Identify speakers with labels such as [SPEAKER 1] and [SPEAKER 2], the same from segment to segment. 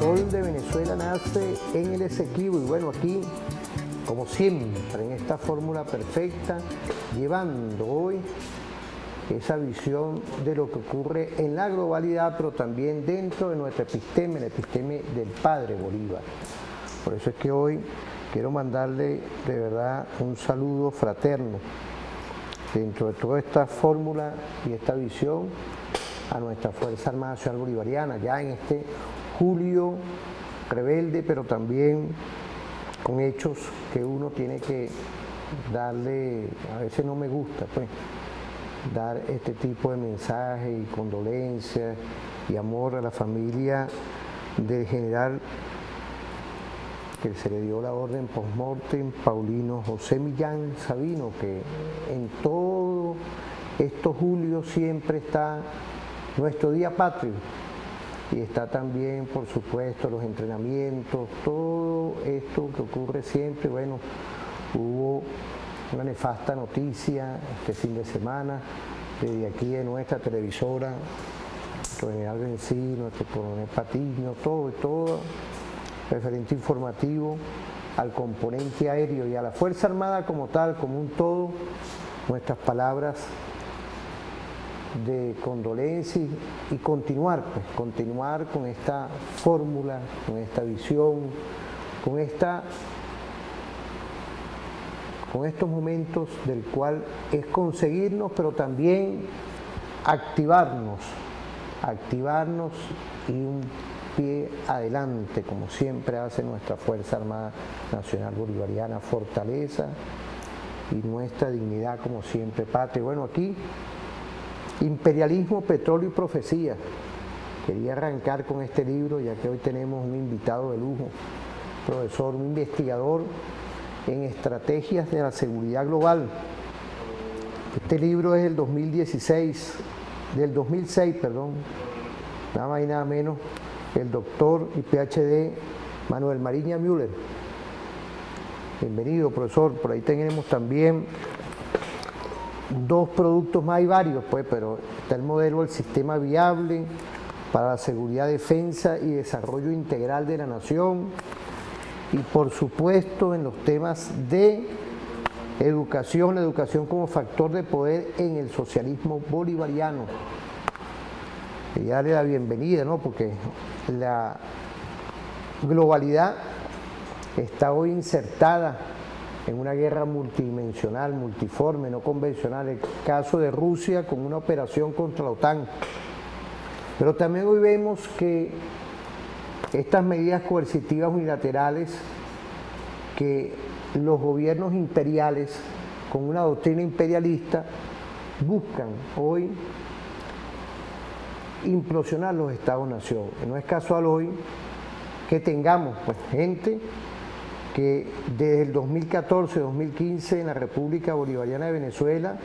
[SPEAKER 1] sol de Venezuela nace en el Esequibo y bueno, aquí, como siempre, en esta fórmula perfecta, llevando hoy esa visión de lo que ocurre en la globalidad, pero también dentro de nuestra episteme, el episteme del Padre Bolívar. Por eso es que hoy quiero mandarle de verdad un saludo fraterno dentro de toda esta fórmula y esta visión a nuestra Fuerza Armada Nacional Bolivariana, ya en este julio rebelde, pero también con hechos que uno tiene que darle, a veces no me gusta, pues, dar este tipo de mensajes y condolencias y amor a la familia del general que se le dio la orden post-mortem, Paulino José Millán Sabino, que en todo estos julios siempre está nuestro día patrio y está también, por supuesto, los entrenamientos, todo esto que ocurre siempre. Bueno, hubo una nefasta noticia este fin de semana desde aquí de nuestra televisora, nuestro general Bencino, nuestro coronel Patiño, todo referente informativo al componente aéreo y a la Fuerza Armada como tal, como un todo, nuestras palabras de condolencia y continuar con esta fórmula, con esta visión, con estos momentos del cual es conseguirnos, pero también activarnos y un pie adelante, como siempre hace nuestra Fuerza Armada Nacional Bolivariana, fortaleza y nuestra dignidad como siempre patria. Bueno, aquí, imperialismo, petróleo y profecía. Quería arrancar con este libro, ya que hoy tenemos un invitado de lujo, profesor, un investigador en estrategias de la seguridad global. Este libro es del 2006, nada más y nada menos, el doctor y PhD Manuel Mariña Müller. Bienvenido, profesor. Por ahí tenemos también dos productos más, hay varios, pues, pero está el modelo del sistema viable para la seguridad, defensa y desarrollo integral de la nación. Y por supuesto en los temas de educación, la educación como factor de poder en el socialismo bolivariano. Y darle la bienvenida, ¿no? Porque la globalidad está hoy insertada en una guerra multidimensional, multiforme, no convencional, el caso de Rusia con una operación contra la OTAN. Pero también hoy vemos que estas medidas coercitivas unilaterales que los gobiernos imperiales, con una doctrina imperialista, buscan hoy implosionar los Estados-nación. No es casual hoy que tengamos, pues, gente que desde el 2014-2015 en la República Bolivariana de Venezuela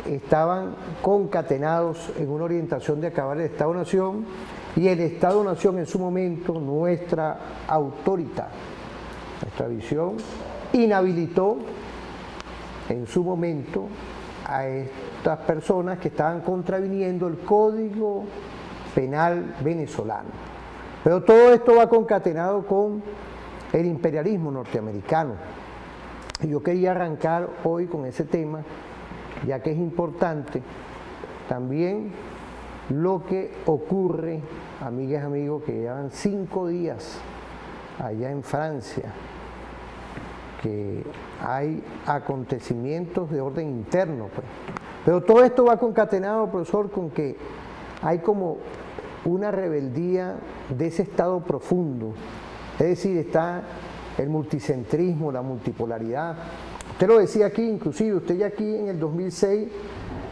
[SPEAKER 1] estaban concatenados en una orientación de acabar el Estado-nación, y el Estado-nación en su momento, nuestra autoridad, nuestra visión, inhabilitó en su momento a estas personas que estaban contraviniendo el Código Penal venezolano. Pero todo esto va concatenado con el imperialismo norteamericano. Y yo quería arrancar hoy con ese tema, ya que es importante también lo que ocurre, amigas y amigos, que llevan 5 días allá en Francia, que hay acontecimientos de orden interno, pues. Pero todo esto va concatenado, profesor, con que hay como una rebeldía de ese estado profundo. Es decir, está el multicentrismo, la multipolaridad. Usted lo decía aquí, inclusive, usted ya aquí en el 2006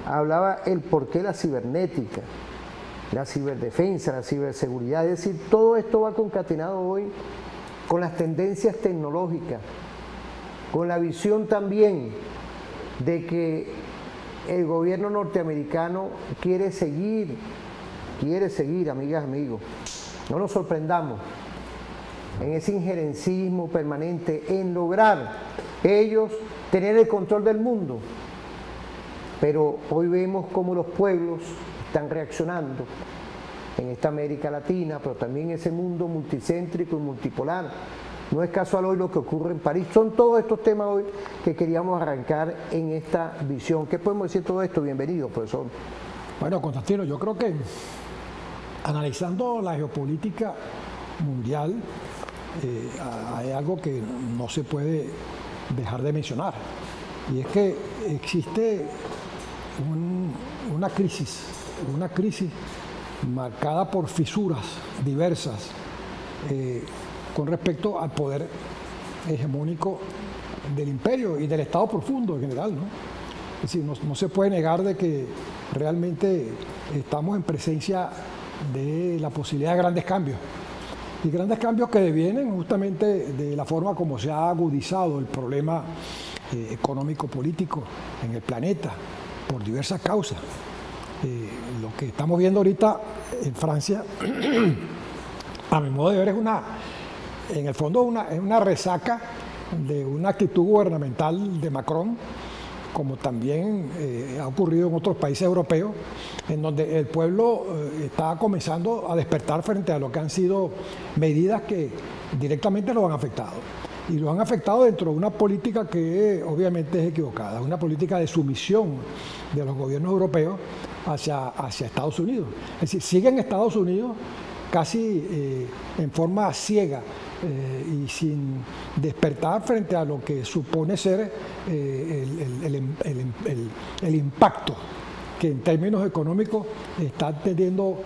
[SPEAKER 1] hablaba el porqué la cibernética, la ciberdefensa, la ciberseguridad. Es decir, todo esto va concatenado hoy con las tendencias tecnológicas, con la visión también de que el gobierno norteamericano quiere seguir, amigas, amigos. No nos sorprendamos en ese injerencismo permanente, en lograr ellos tener el control del mundo. Pero hoy vemos cómo los pueblos están reaccionando en esta América Latina, pero también ese mundo multicéntrico y multipolar. No es casual hoy lo que ocurre en París. Son todos estos temas hoy que queríamos arrancar en esta visión. ¿Qué podemos decir de todo esto? Bienvenido, profesor.
[SPEAKER 2] Bueno, Constantino, yo creo que analizando la geopolítica mundial, hay algo que no se puede dejar de mencionar, y es que existe una crisis marcada por fisuras diversas con respecto al poder hegemónico del imperio y del Estado profundo en general, ¿no? Es decir, no se puede negar de que realmente estamos en presencia de la posibilidad de grandes cambios. Y grandes cambios que devienen justamente de la forma como se ha agudizado el problema económico-político en el planeta por diversas causas. Lo que estamos viendo ahorita en Francia, a mi modo de ver, en el fondo es una resaca de una actitud gubernamental de Macron, como también ha ocurrido en otros países europeos, en donde el pueblo está comenzando a despertar frente a lo que han sido medidas que directamente lo han afectado. Y lo han afectado dentro de una política que obviamente es equivocada, una política de sumisión de los gobiernos europeos hacia Estados Unidos. Es decir, siguen Estados Unidos casi en forma ciega y sin despertar frente a lo que supone ser el impacto que en términos económicos están teniendo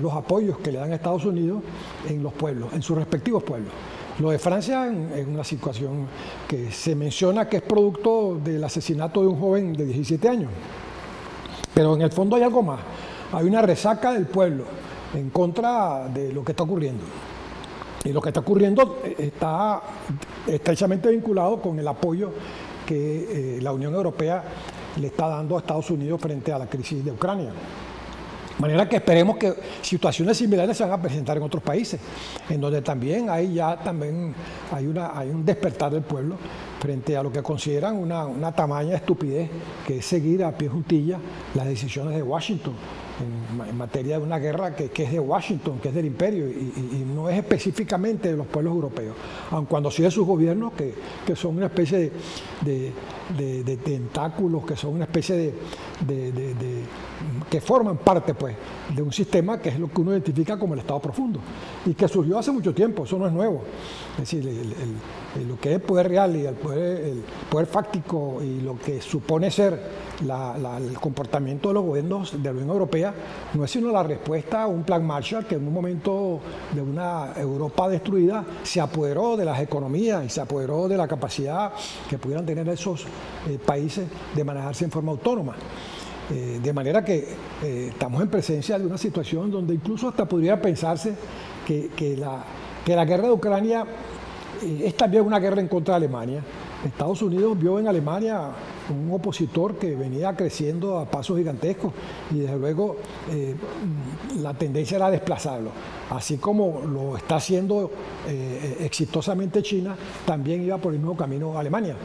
[SPEAKER 2] los apoyos que le dan a Estados Unidos en los pueblos, en sus respectivos pueblos. Lo de Francia es una situación que se menciona que es producto del asesinato de un joven de 17 años. Pero en el fondo hay algo más. Hay una resaca del pueblo en contra de lo que está ocurriendo. Y lo que está ocurriendo está estrechamente vinculado con el apoyo que la Unión Europea le está dando a Estados Unidos frente a la crisis de Ucrania. De manera que esperemos que situaciones similares se van a presentar en otros países, en donde también hay un despertar del pueblo frente a lo que consideran una tamaña estupidez, que es seguir a pie juntilla las decisiones de Washington en materia de una guerra que es de Washington, que es del imperio, y no es específicamente de los pueblos europeos, aun cuando sí de sus gobiernos, que son una especie de tentáculos, que son una especie que forman parte pues de un sistema que es lo que uno identifica como el Estado profundo, y que surgió hace mucho tiempo. Eso no es nuevo. Es decir, lo que es el poder real y el poder fáctico, y lo que supone ser el comportamiento de los gobiernos de la Unión Europea, no es sino la respuesta a un plan Marshall que en un momento de una Europa destruida se apoderó de las economías y se apoderó de la capacidad que pudieran tener esos países de manejarse en forma autónoma. De manera que estamos en presencia de una situación donde incluso hasta podría pensarse que la guerra de Ucrania es también una guerra en contra de Alemania. Estados Unidos vio en Alemania un opositor que venía creciendo a pasos gigantescos, y desde luego la tendencia era desplazarlo. Así como lo está haciendo exitosamente China, también iba por el mismo camino Alemania.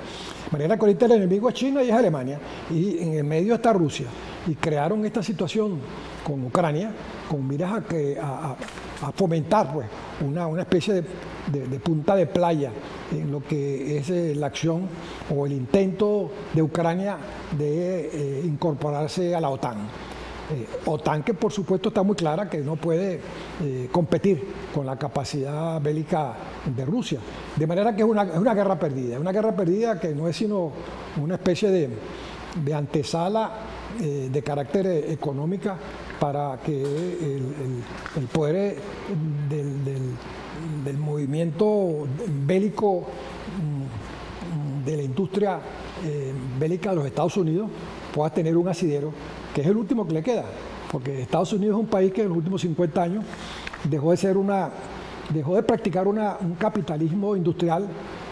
[SPEAKER 2] De manera que ahorita el enemigo es China y es Alemania, y en el medio está Rusia, y crearon esta situación con Ucrania con miras a fomentar pues una especie de punta de playa en lo que es la acción o el intento de Ucrania de incorporarse a la OTAN. OTAN que por supuesto está muy clara que no puede competir con la capacidad bélica de Rusia. De manera que es una guerra perdida que no es sino una especie de antesala de carácter económica para que el poder del movimiento bélico de la industria bélica de los Estados Unidos pueda tener un asidero, que es el último que le queda, porque Estados Unidos es un país que en los últimos 50 años dejó de practicar un capitalismo industrial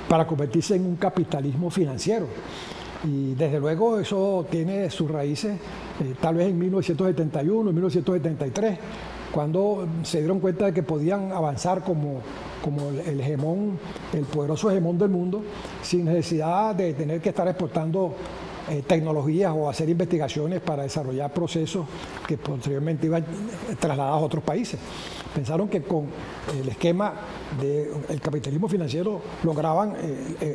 [SPEAKER 2] para convertirse en un capitalismo financiero. Y desde luego eso tiene sus raíces tal vez en 1971, 1973, cuando se dieron cuenta de que podían avanzar como el poderoso hegemón del mundo, sin necesidad de tener que estar exportando tecnologías o hacer investigaciones para desarrollar procesos que posteriormente iban trasladados a otros países. Pensaron que con el esquema del capitalismo financiero lograban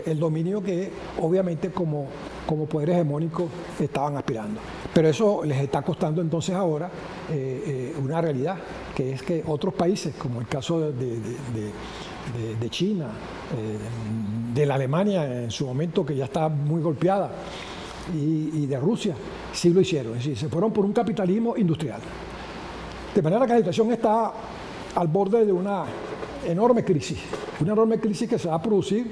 [SPEAKER 2] el dominio que obviamente como poder hegemónico estaban aspirando. Pero eso les está costando entonces ahora una realidad, que es que otros países, como el caso de China, de la Alemania en su momento, que ya está muy golpeada, y de Rusia, sí lo hicieron. Es decir, se fueron por un capitalismo industrial. De manera que la situación está al borde de una enorme crisis que se va a producir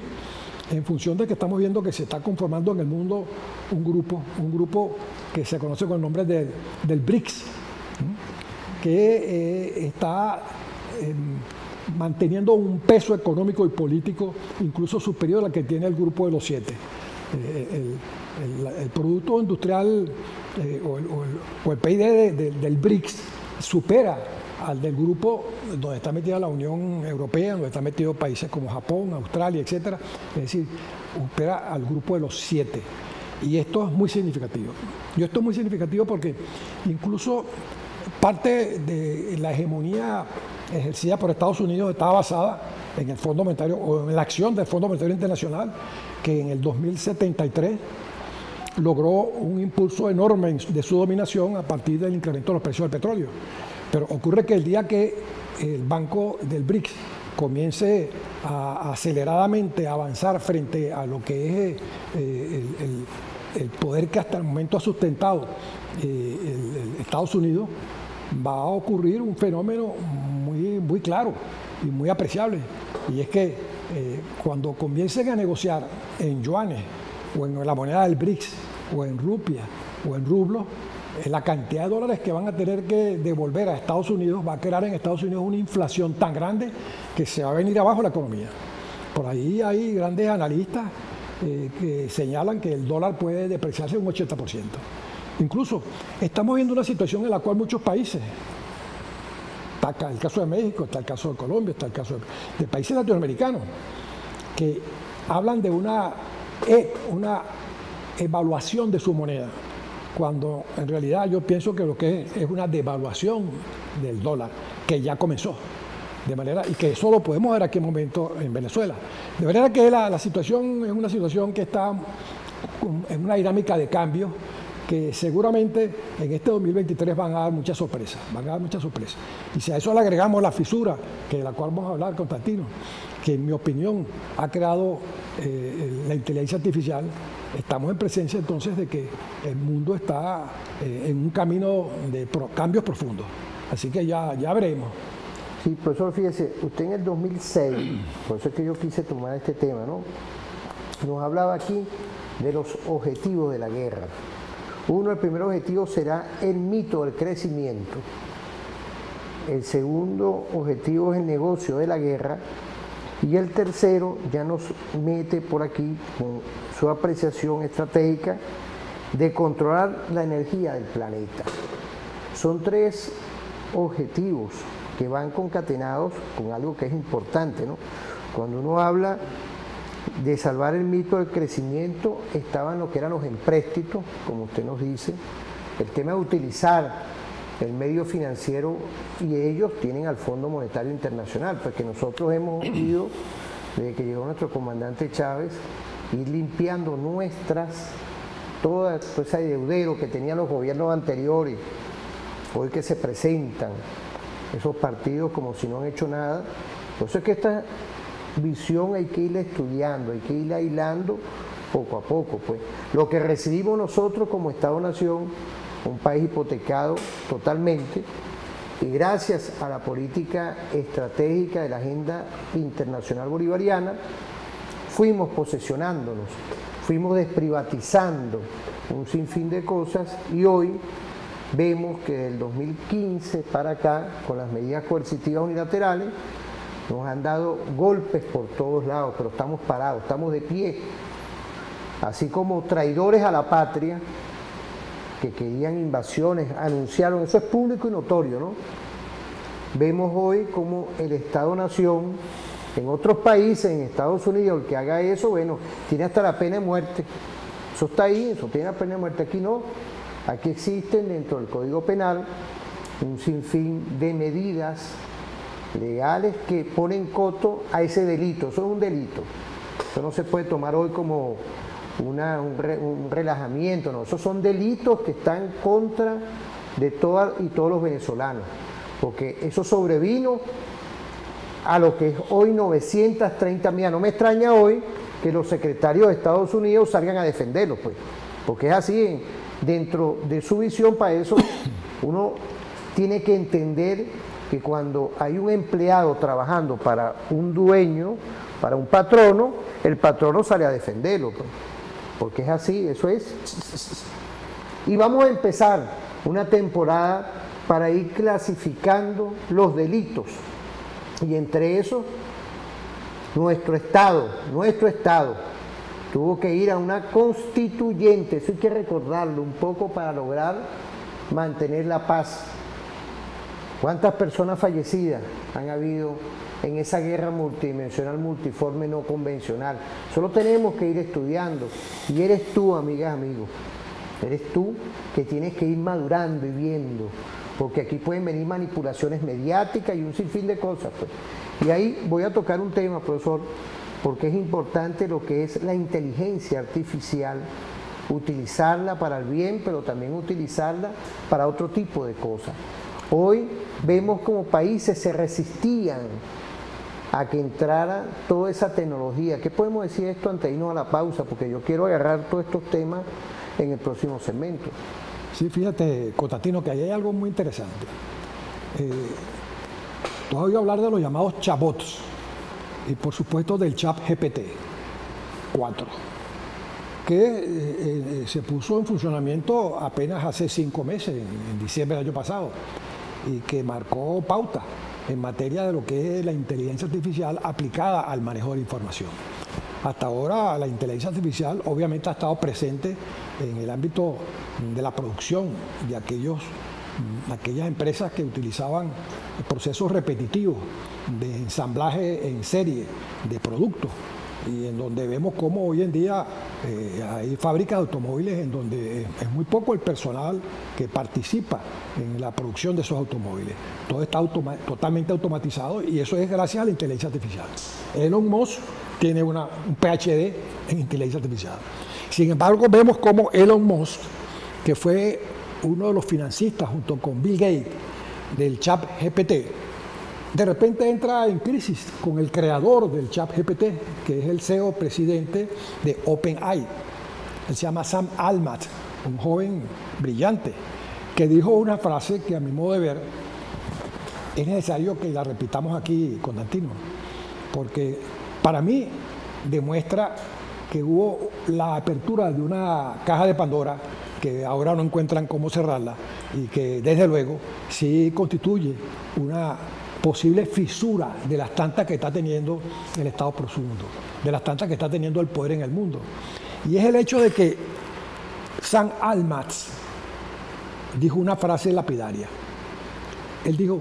[SPEAKER 2] en función de que estamos viendo que se está conformando en el mundo un grupo que se conoce con el nombre del BRICS, que está manteniendo un peso económico y político incluso superior al que tiene el grupo de los 7. El producto industrial o el PIB del BRICS supera al del grupo donde está metida la Unión Europea, donde están metidos países como Japón, Australia, etcétera. Es decir, supera al grupo de los 7. Y esto es muy significativo. Y esto es muy significativo porque incluso parte de la hegemonía ejercida por Estados Unidos estaba basada en el Fondo Monetario o en la acción del Fondo Monetario Internacional, que en el 2073 logró un impulso enorme de su dominación a partir del incremento de los precios del petróleo. Pero ocurre que el día que el Banco del BRICS comience aceleradamente a avanzar frente a lo que es el poder que hasta el momento ha sustentado Estados Unidos, va a ocurrir un fenómeno muy claro y muy apreciable. Y es que cuando comiencen a negociar en yuanes o en la moneda del BRICS o en rupias o en rublos, la cantidad de dólares que van a tener que devolver a Estados Unidos va a crear en Estados Unidos una inflación tan grande que se va a venir abajo la economía. Por ahí hay grandes analistas que señalan que el dólar puede depreciarse un 80%. Incluso estamos viendo una situación en la cual muchos países, está el caso de México, está el caso de Colombia, está el caso de países latinoamericanos, que hablan de una evaluación de su moneda, cuando en realidad yo pienso que lo que es una devaluación del dólar, que ya comenzó, de manera, y que eso lo podemos ver aquí en momento en Venezuela. De manera que la situación es una situación que está en una dinámica de cambio, que seguramente en este 2023 van a dar muchas sorpresas, Y si a eso le agregamos la fisura, de la cual vamos a hablar, Constantino, que en mi opinión ha creado la inteligencia artificial, estamos en presencia entonces de que el mundo está en un camino de cambios profundos. Así que ya veremos.
[SPEAKER 1] Sí, profesor, fíjese, usted en el 2006, por eso es que yo quise tomar este tema, ¿no? Nos hablaba aquí de los objetivos de la guerra. El primer objetivo será el mito del crecimiento. El segundo objetivo es el negocio de la guerra. Y el tercero ya nos mete por aquí con su apreciación estratégica de controlar la energía del planeta. Son 3 objetivos que van concatenados con algo que es importante, ¿no? Cuando uno habla de salvar el mito del crecimiento, estaban lo que eran los empréstitos, como usted nos dice, el tema de utilizar el medio financiero, y ellos tienen al Fondo Monetario Internacional, porque nosotros hemos ido, desde que llegó nuestro comandante Chávez, ir limpiando todo ese deudero que tenían los gobiernos anteriores, hoy que se presentan esos partidos como si no han hecho nada. Por eso es que esta visión hay que irla estudiando, hay que irla aislando poco a poco, pues. Lo que recibimos nosotros como Estado-Nación, un país hipotecado totalmente, y gracias a la política estratégica de la agenda internacional bolivariana, fuimos posesionándonos, fuimos desprivatizando un sinfín de cosas, y hoy vemos que del 2015 para acá, con las medidas coercitivas unilaterales, nos han dado golpes por todos lados, pero estamos parados, estamos de pie, así como traidores a la patria, que querían invasiones, anunciaron, eso es público y notorio, ¿no? Vemos hoy como el Estado-Nación, en otros países, en Estados Unidos, el que haga eso, bueno, tiene hasta la pena de muerte. Eso está ahí, eso tiene la pena de muerte. Aquí no. Aquí existen dentro del Código Penal un sinfín de medidas legales que ponen coto a ese delito. Eso es un delito. Eso no se puede tomar hoy como un relajamiento, no. Esos son delitos que están en contra de todas y todos los venezolanos, porque eso sobrevino a lo que es hoy 930 millas. No me extraña hoy que los secretarios de Estados Unidos salgan a defenderlo, pues, porque es así, dentro de su visión. Para eso uno tiene que entender que cuando hay un empleado trabajando para un dueño, para un patrono, el patrono sale a defenderlo, pues, porque es así, eso es. Y vamos a empezar una temporada para ir clasificando los delitos, y entre esos nuestro Estado tuvo que ir a una constituyente. Eso hay que recordarlo un poco para lograr mantener la paz. ¿Cuántas personas fallecidas han habido en esa guerra multidimensional, multiforme, no convencional? Solo tenemos que ir estudiando. Y eres tú, amigas, amigos, eres tú que tienes que ir madurando y viendo, porque aquí pueden venir manipulaciones mediáticas y un sinfín de cosas, pues. Y ahí voy a tocar un tema, profesor, porque es importante lo que es la inteligencia artificial, utilizarla para el bien, pero también utilizarla para otro tipo de cosas. Hoy vemos como países se resistían a que entrara toda esa tecnología. ¿Qué podemos decir de esto antes de irnos a la pausa? Porque yo quiero agarrar todos estos temas en el próximo segmento.
[SPEAKER 2] Sí, fíjate, Constantino, que ahí hay algo muy interesante. Tú has oído hablar de los llamados chatbots y por supuesto del chat GPT 4, que se puso en funcionamiento apenas hace 5 meses, en diciembre del año pasado, y que marcó pauta en materia de lo que es la inteligencia artificial aplicada al manejo de la información. Hasta ahora la inteligencia artificial obviamente ha estado presente en el ámbito de la producción de aquellas empresas que utilizaban procesos repetitivos de ensamblaje en serie de productos, y en donde vemos cómo hoy en día hay fábricas de automóviles en donde es muy poco el personal que participa en la producción de esos automóviles. Todo está totalmente automatizado, y eso es gracias a la inteligencia artificial. Elon Musk tiene un PhD en inteligencia artificial. Sin embargo, vemos cómo Elon Musk, que fue uno de los financistas junto con Bill Gates del chat GPT, de repente entra en crisis con el creador del chat GPT, que es el CEO presidente de OpenAI. Él se llama Sam Altman, un joven brillante, que dijo una frase que a mi modo de ver es necesario que la repitamos aquí, Constantino, porque para mí demuestra que hubo la apertura de una caja de Pandora que ahora no encuentran cómo cerrarla, y que desde luego sí constituye una posible fisura de las tantas que está teniendo el Estado profundo, de las tantas que está teniendo el poder en el mundo. Y es el hecho de que Sam Altman dijo una frase lapidaria. Él dijo: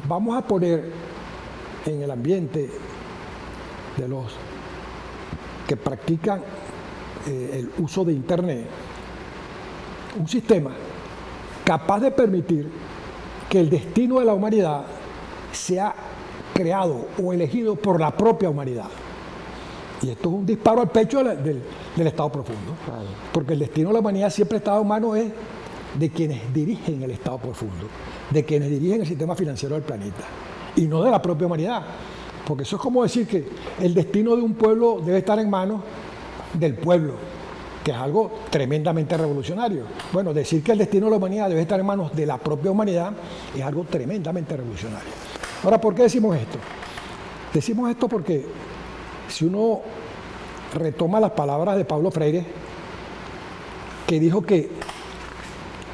[SPEAKER 2] vamos a poner en el ambiente de los que practican el uso de Internet un sistema capaz de permitir que el destino de la humanidad sea creado o elegido por la propia humanidad. Y esto es un disparo al pecho del Estado profundo, porque el destino de la humanidad siempre ha estado en manos de quienes dirigen el Estado profundo, de quienes dirigen el sistema financiero del planeta, y no de la propia humanidad. Porque eso es como decir que el destino de un pueblo debe estar en manos del pueblo, que es algo tremendamente revolucionario. Bueno, decir que el destino de la humanidad debe estar en manos de la propia humanidad es algo tremendamente revolucionario. Ahora, ¿por qué decimos esto? Decimos esto porque si uno retoma las palabras de Paulo Freire, que dijo que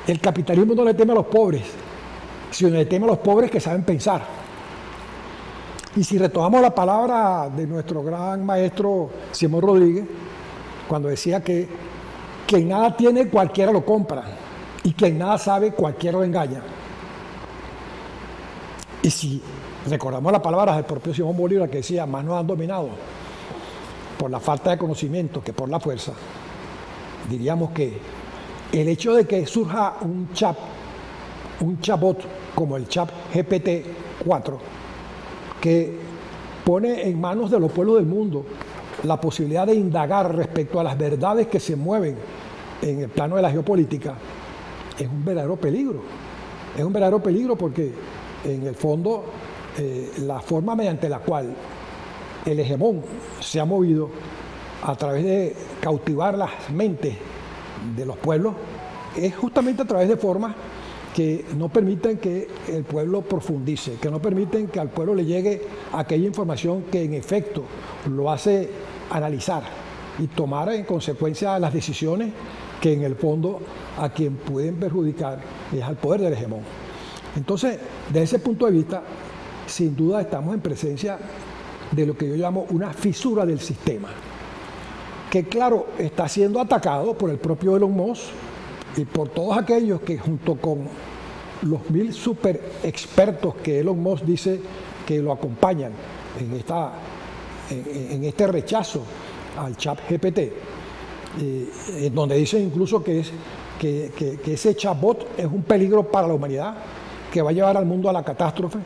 [SPEAKER 2] el capitalismo no le teme a los pobres, sino le teme a los pobres que saben pensar. Y si retomamos la palabra de nuestro gran maestro Simón Rodríguez, cuando decía que quien nada tiene, cualquiera lo compra, y quien nada sabe, cualquiera lo engaña. Y si recordamos las palabras del propio Simón Bolívar, que decía: más nos han dominado por la falta de conocimiento que por la fuerza, diríamos que el hecho de que surja un chatbot como el chat GPT-4, que pone en manos de los pueblos del mundo la posibilidad de indagar respecto a las verdades que se mueven en el plano de la geopolítica, es un verdadero peligro. Es un verdadero peligro porque, en el fondo, la forma mediante la cual el hegemón se ha movido a través de cautivar las mentes de los pueblos es justamente a través de formas que no permiten que el pueblo profundice, que no permiten que al pueblo le llegue aquella información que en efecto lo hace analizar y tomar en consecuencia las decisiones que en el fondo a quien pueden perjudicar es al poder del hegemón. Entonces, desde ese punto de vista, sin duda estamos en presencia de lo que yo llamo una fisura del sistema, que claro, está siendo atacado por el propio Elon Musk y por todos aquellos que, junto con los 1000 super expertos que Elon Musk dice que lo acompañan en este rechazo al chat GPT, donde dicen incluso que ese chatbot es un peligro para la humanidad, que va a llevar al mundo a la catástrofe.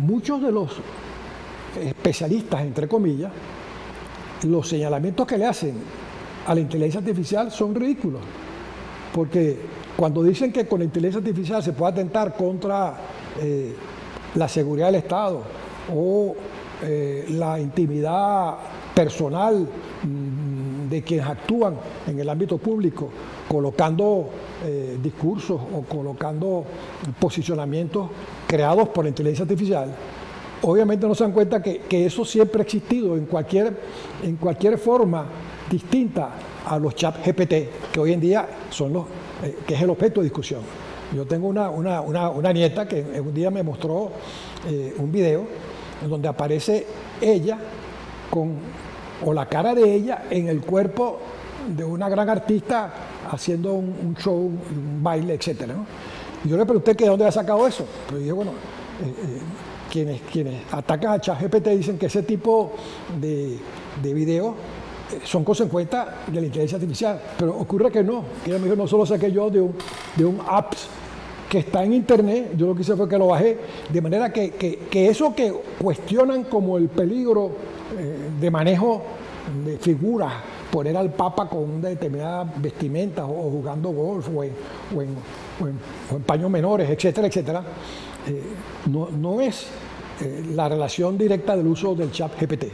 [SPEAKER 2] Muchos de los especialistas, entre comillas, los señalamientos que le hacen a la inteligencia artificial son ridículos, porque cuando dicen que con la inteligencia artificial se puede atentar contra la seguridad del Estado o la intimidad personal de quienes actúan en el ámbito público, colocando discursos o colocando posicionamientos creados por la inteligencia artificial, obviamente no se dan cuenta que eso siempre ha existido en cualquier forma distinta a los chats GPT, que hoy en día son que es el objeto de discusión. Yo tengo una nieta que un día me mostró un video en donde aparece ella o la cara de ella en el cuerpo de una gran artista haciendo un show, un baile, etc., ¿no? Y yo le pregunté que de dónde había sacado eso. Pero dije, bueno, quienes atacan a ChatGPT dicen que ese tipo de videos son consecuencia de la inteligencia artificial, pero ocurre que no. Ella me dijo, no solo saqué yo de un app que está en internet, yo lo que hice fue que lo bajé, de manera que eso que cuestionan como el peligro de manejo de figuras, poner al Papa con una determinada vestimenta o jugando golf o en paños menores, etcétera, etcétera, no es la relación directa del uso del chat GPT.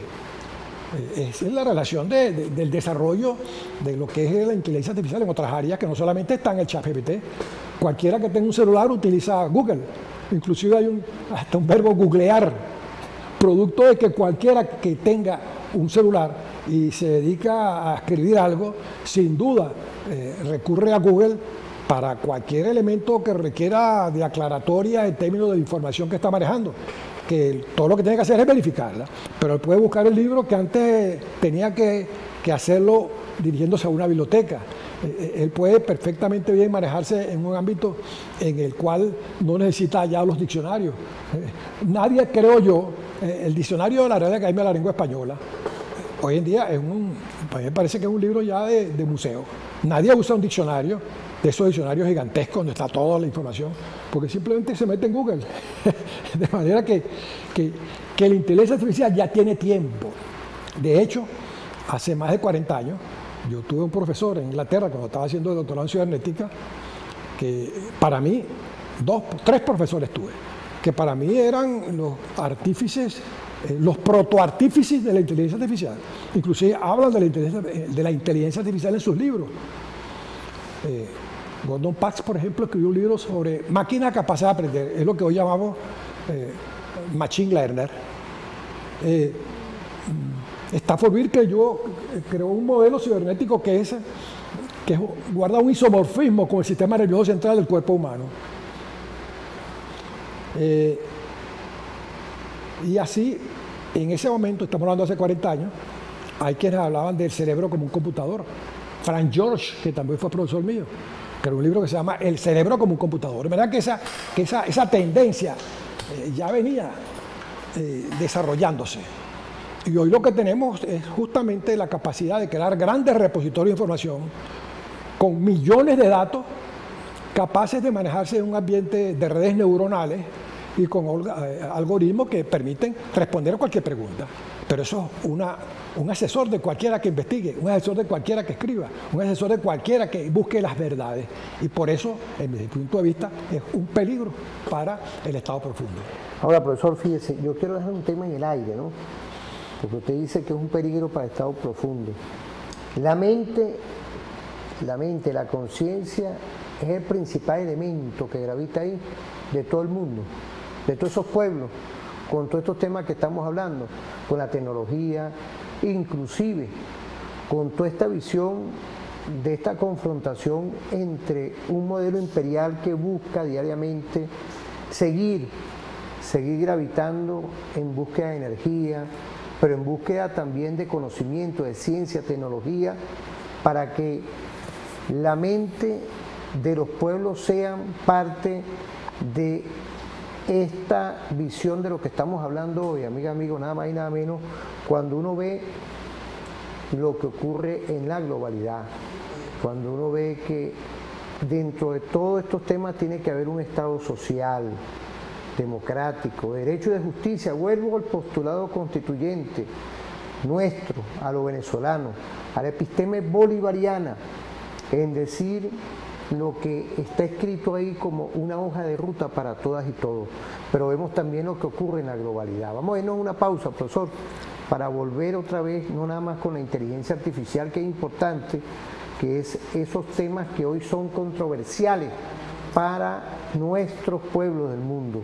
[SPEAKER 2] Es la relación del desarrollo de lo que es la inteligencia artificial en otras áreas que no solamente está en el chat GPT. Cualquiera que tenga un celular utiliza Google. Inclusive hay hasta un verbo googlear, producto de que cualquiera que tenga un celular y se dedica a escribir algo, sin duda recurre a Google para cualquier elemento que requiera de aclaratoria en términos de la información que está manejando. Que todo lo que tiene que hacer es verificarla, pero él puede buscar el libro que antes tenía que hacerlo dirigiéndose a una biblioteca. Él puede perfectamente bien manejarse en un ámbito en el cual no necesita ya los diccionarios. Nadie, creo yo, el diccionario de la Real Academia de la Lengua Española, hoy en día a mí me parece que es un libro ya de museo. Nadie usa un diccionario, de esos diccionarios gigantescos donde está toda la información, porque simplemente se mete en Google. De manera que la inteligencia artificial ya tiene tiempo. De hecho, hace más de 40 años, yo tuve un profesor en Inglaterra cuando estaba haciendo el doctorado en cibernética, que para mí, 3 profesores tuve, que para mí eran los artífices, los protoartífices de la inteligencia artificial. Inclusive hablan de la inteligencia artificial en sus libros. Gordon Pax, por ejemplo, escribió un libro sobre máquina capaz de aprender, es lo que hoy llamamos Machine Learner. Stafford Beer creó un modelo cibernético que guarda un isomorfismo con el sistema nervioso central del cuerpo humano. Y así, en ese momento, estamos hablando de hace 40 años, hay quienes hablaban del cerebro como un computador. Frank George, que también fue profesor mío, creó un libro que se llama El cerebro como un computador. ¿Verdad que esa tendencia ya venía desarrollándose? Y hoy lo que tenemos es justamente la capacidad de crear grandes repositorios de información con millones de datos capaces de manejarse en un ambiente de redes neuronales y con algoritmos que permiten responder a cualquier pregunta. Pero eso es un asesor de cualquiera que investigue, un asesor de cualquiera que escriba, un asesor de cualquiera que busque las verdades. Y por eso, desde mi punto de vista, es un peligro para el estado profundo.
[SPEAKER 1] Ahora, profesor, fíjese, yo quiero dejar un tema en el aire, ¿no? Porque usted dice que es un peligro para el estado profundo. La mente, la conciencia es el principal elemento que gravita ahí de todo el mundo, de todos esos pueblos, con todos estos temas que estamos hablando, con la tecnología, inclusive con toda esta visión de esta confrontación entre un modelo imperial que busca diariamente seguir gravitando en búsqueda de energía, pero en búsqueda también de conocimiento, de ciencia, tecnología, para que la mente de los pueblos sean parte de esta visión de lo que estamos hablando hoy, amiga, amigo, nada más y nada menos, cuando uno ve lo que ocurre en la globalidad, cuando uno ve que dentro de todos estos temas tiene que haber un Estado social, democrático, de derecho y de justicia. Vuelvo al postulado constituyente nuestro, a lo venezolano, a la episteme bolivariana, en decir lo que está escrito ahí como una hoja de ruta para todas y todos, pero vemos también lo que ocurre en la globalidad. Vamos a irnos a una pausa, profesor, para volver otra vez, no nada más con la inteligencia artificial, que es importante, que es esos temas que hoy son controversiales para nuestros pueblos del mundo.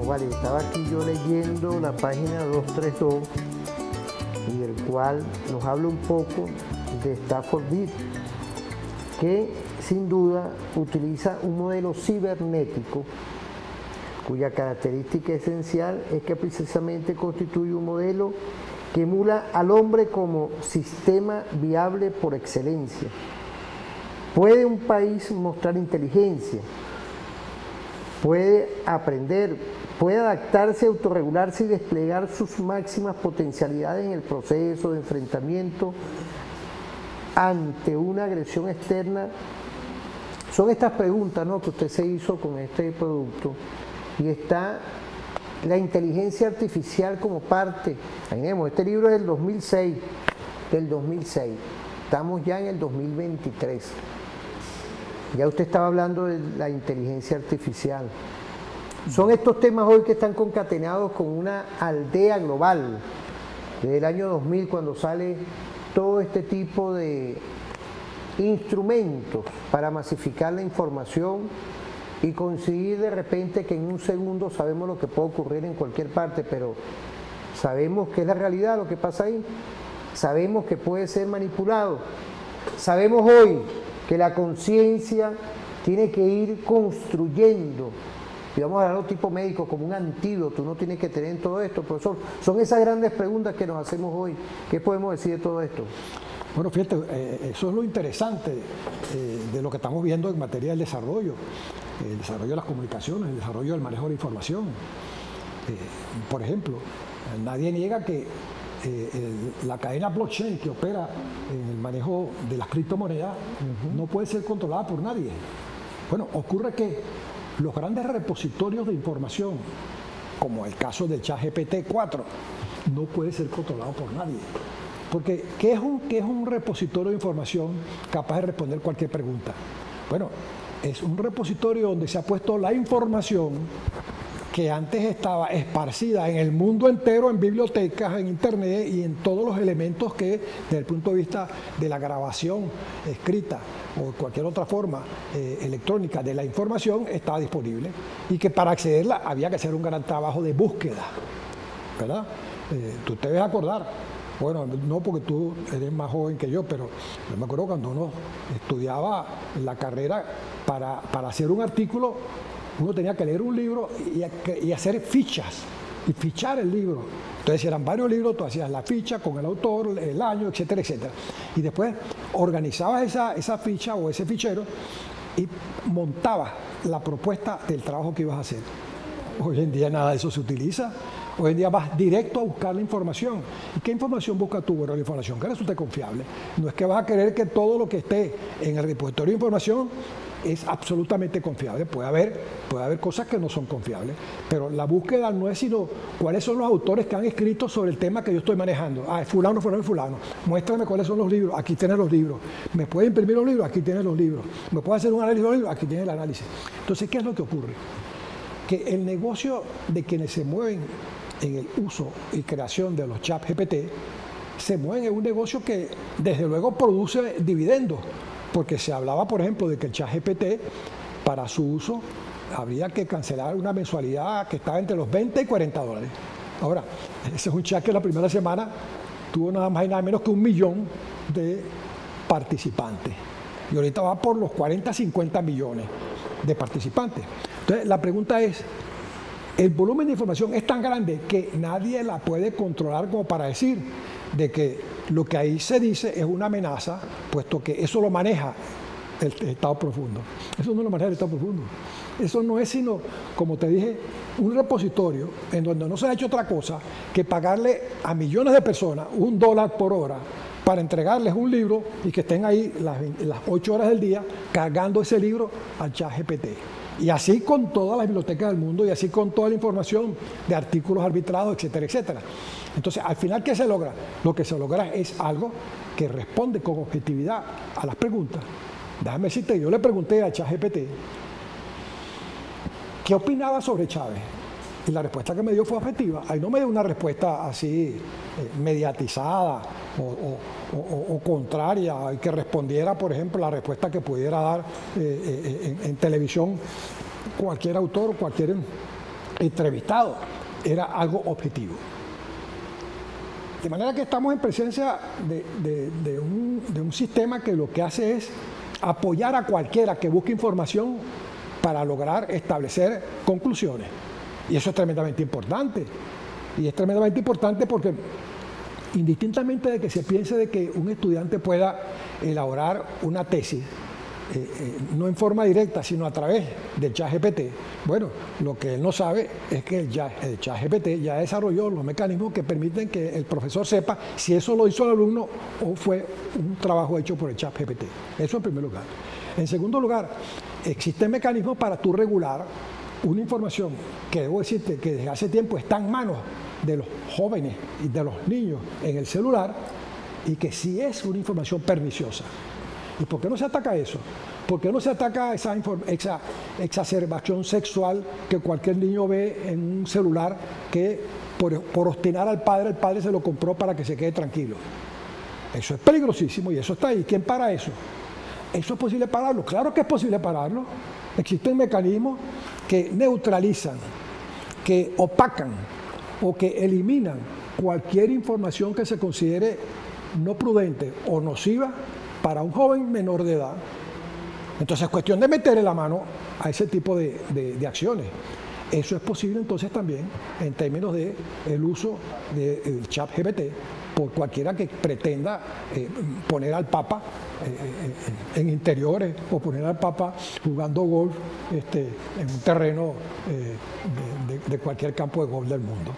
[SPEAKER 1] Vale, estaba aquí yo leyendo la página 232 y del cual nos habla un poco de Stafford Beer, que sin duda utiliza un modelo cibernético cuya característica esencial es que precisamente constituye un modelo que emula al hombre como sistema viable por excelencia. ¿Puede un país mostrar inteligencia? ¿Puede aprender? ¿Puede adaptarse, autorregularse y desplegar sus máximas potencialidades en el proceso de enfrentamiento ante una agresión externa? Son estas preguntas, ¿no?, que usted se hizo con este producto, y está la inteligencia artificial como parte. Imaginemos, este libro es del 2006, estamos ya en el 2023. Ya usted estaba hablando de la inteligencia artificial. Son estos temas hoy que están concatenados con una aldea global. Desde el año 2000, cuando sale todo este tipo de instrumentos para masificar la información y conseguir de repente que en un segundo sabemos lo que puede ocurrir en cualquier parte, pero sabemos que es la realidad lo que pasa ahí. Sabemos que puede ser manipulado. Sabemos hoy que la conciencia tiene que ir construyendo. Y vamos a hablar de tipo médico como un antídoto, uno tiene que tener en todo esto, profesor. Son esas grandes preguntas que nos hacemos hoy. ¿Qué podemos decir de todo esto?
[SPEAKER 2] Bueno, fíjate, eso es lo interesante de lo que estamos viendo en materia del desarrollo. El desarrollo de las comunicaciones, el desarrollo del manejo de la información. Por ejemplo, nadie niega que la cadena blockchain que opera en el manejo de las criptomonedas no puede ser controlada por nadie. Bueno, ocurre que los grandes repositorios de información, como el caso del ChatGPT 4, no puede ser controlado por nadie. Porque, ¿qué es un repositorio de información capaz de responder cualquier pregunta? Bueno, es un repositorio donde se ha puesto la información que antes estaba esparcida en el mundo entero, en bibliotecas, en internet y en todos los elementos que, desde el punto de vista de la grabación escrita o cualquier otra forma electrónica de la información, estaba disponible, y que para accederla había que hacer un gran trabajo de búsqueda, ¿verdad? Tú te debes acordar, bueno, no porque tú eres más joven que yo, pero yo me acuerdo cuando uno estudiaba la carrera para hacer un artículo, uno tenía que leer un libro y hacer fichas, y fichar el libro. Entonces eran varios libros, tú hacías la ficha con el autor, el año, etcétera, etcétera. Y después organizabas esa ficha o ese fichero y montabas la propuesta del trabajo que ibas a hacer. Hoy en día nada de eso se utiliza. Hoy en día vas directo a buscar la información. ¿Y qué información buscas tú? Bueno, la información que resulte confiable. No es que vas a querer que todo lo que esté en el repositorio de información es absolutamente confiable. Puede haber cosas que no son confiables, pero la búsqueda no es sino cuáles son los autores que han escrito sobre el tema que yo estoy manejando. Ah, es fulano, fulano y fulano. Muéstrame cuáles son los libros. Aquí tienes los libros. ¿Me puedes imprimir los libros? Aquí tienes los libros. ¿Me puedes hacer un análisis de los libros? Aquí tienes el análisis. Entonces, ¿qué es lo que ocurre? Que el negocio de quienes se mueven en el uso y creación de los ChatGPT se mueven en un negocio que desde luego produce dividendos, porque se hablaba, por ejemplo, de que el ChatGPT para su uso habría que cancelar una mensualidad que estaba entre los 20 y 40 dólares. Ahora, ese es un chat que la primera semana tuvo nada más y nada menos que 1 millón de participantes, y ahorita va por los 40, 50 millones de participantes. Entonces, la pregunta es, el volumen de información es tan grande que nadie la puede controlar como para decir de que lo que ahí se dice es una amenaza, puesto que eso lo maneja el Estado profundo. Eso no lo maneja el Estado profundo. Eso no es sino, como te dije, un repositorio en donde no se ha hecho otra cosa que pagarle a millones de personas $1 por hora para entregarles un libro y que estén ahí las 8 horas del día cargando ese libro al ChatGPT. Y así con todas las bibliotecas del mundo y así con toda la información de artículos arbitrados, etcétera, etcétera. Entonces, al final, ¿qué se logra? Lo que se logra es algo que responde con objetividad a las preguntas. Déjame decirte, yo le pregunté a ChatGPT ¿qué opinaba sobre Chávez? Y la respuesta que me dio fue objetiva. Ahí no me dio una respuesta así mediatizada o contraria, y que respondiera, por ejemplo, la respuesta que pudiera dar en televisión cualquier autor o cualquier entrevistado. Era algo objetivo. De manera que estamos en presencia de un sistema que lo que hace es apoyar a cualquiera que busque información para lograr establecer conclusiones. Y eso es tremendamente importante. Y es tremendamente importante porque, indistintamente de que se piense de que un estudiante pueda elaborar una tesis, no en forma directa, sino a través del ChatGPT, bueno, lo que él no sabe es que el ChatGPT ya desarrolló los mecanismos que permiten que el profesor sepa si eso lo hizo el alumno o fue un trabajo hecho por el ChatGPT. Eso en primer lugar. En segundo lugar, existen mecanismos para tú regular una información que, debo decirte, que desde hace tiempo está en manos de los jóvenes y de los niños en el celular, y que sí es una información perniciosa. ¿Y por qué no se ataca eso? ¿Por qué no se ataca esa exacerbación sexual que cualquier niño ve en un celular que por obstinar al padre, el padre se lo compró para que se quede tranquilo? Eso es peligrosísimo y eso está ahí. ¿Quién para eso? ¿Eso es posible pararlo? Claro que es posible pararlo. Existen mecanismos que neutralizan, que opacan o que eliminan cualquier información que se considere no prudente o nociva para un joven menor de edad. Entonces es cuestión de meterle la mano a ese tipo de acciones. Eso es posible entonces también en términos del uso del ChatGPT por cualquiera que pretenda poner al Papa en interiores o poner al Papa jugando golf en un terreno de cualquier campo de golf del mundo.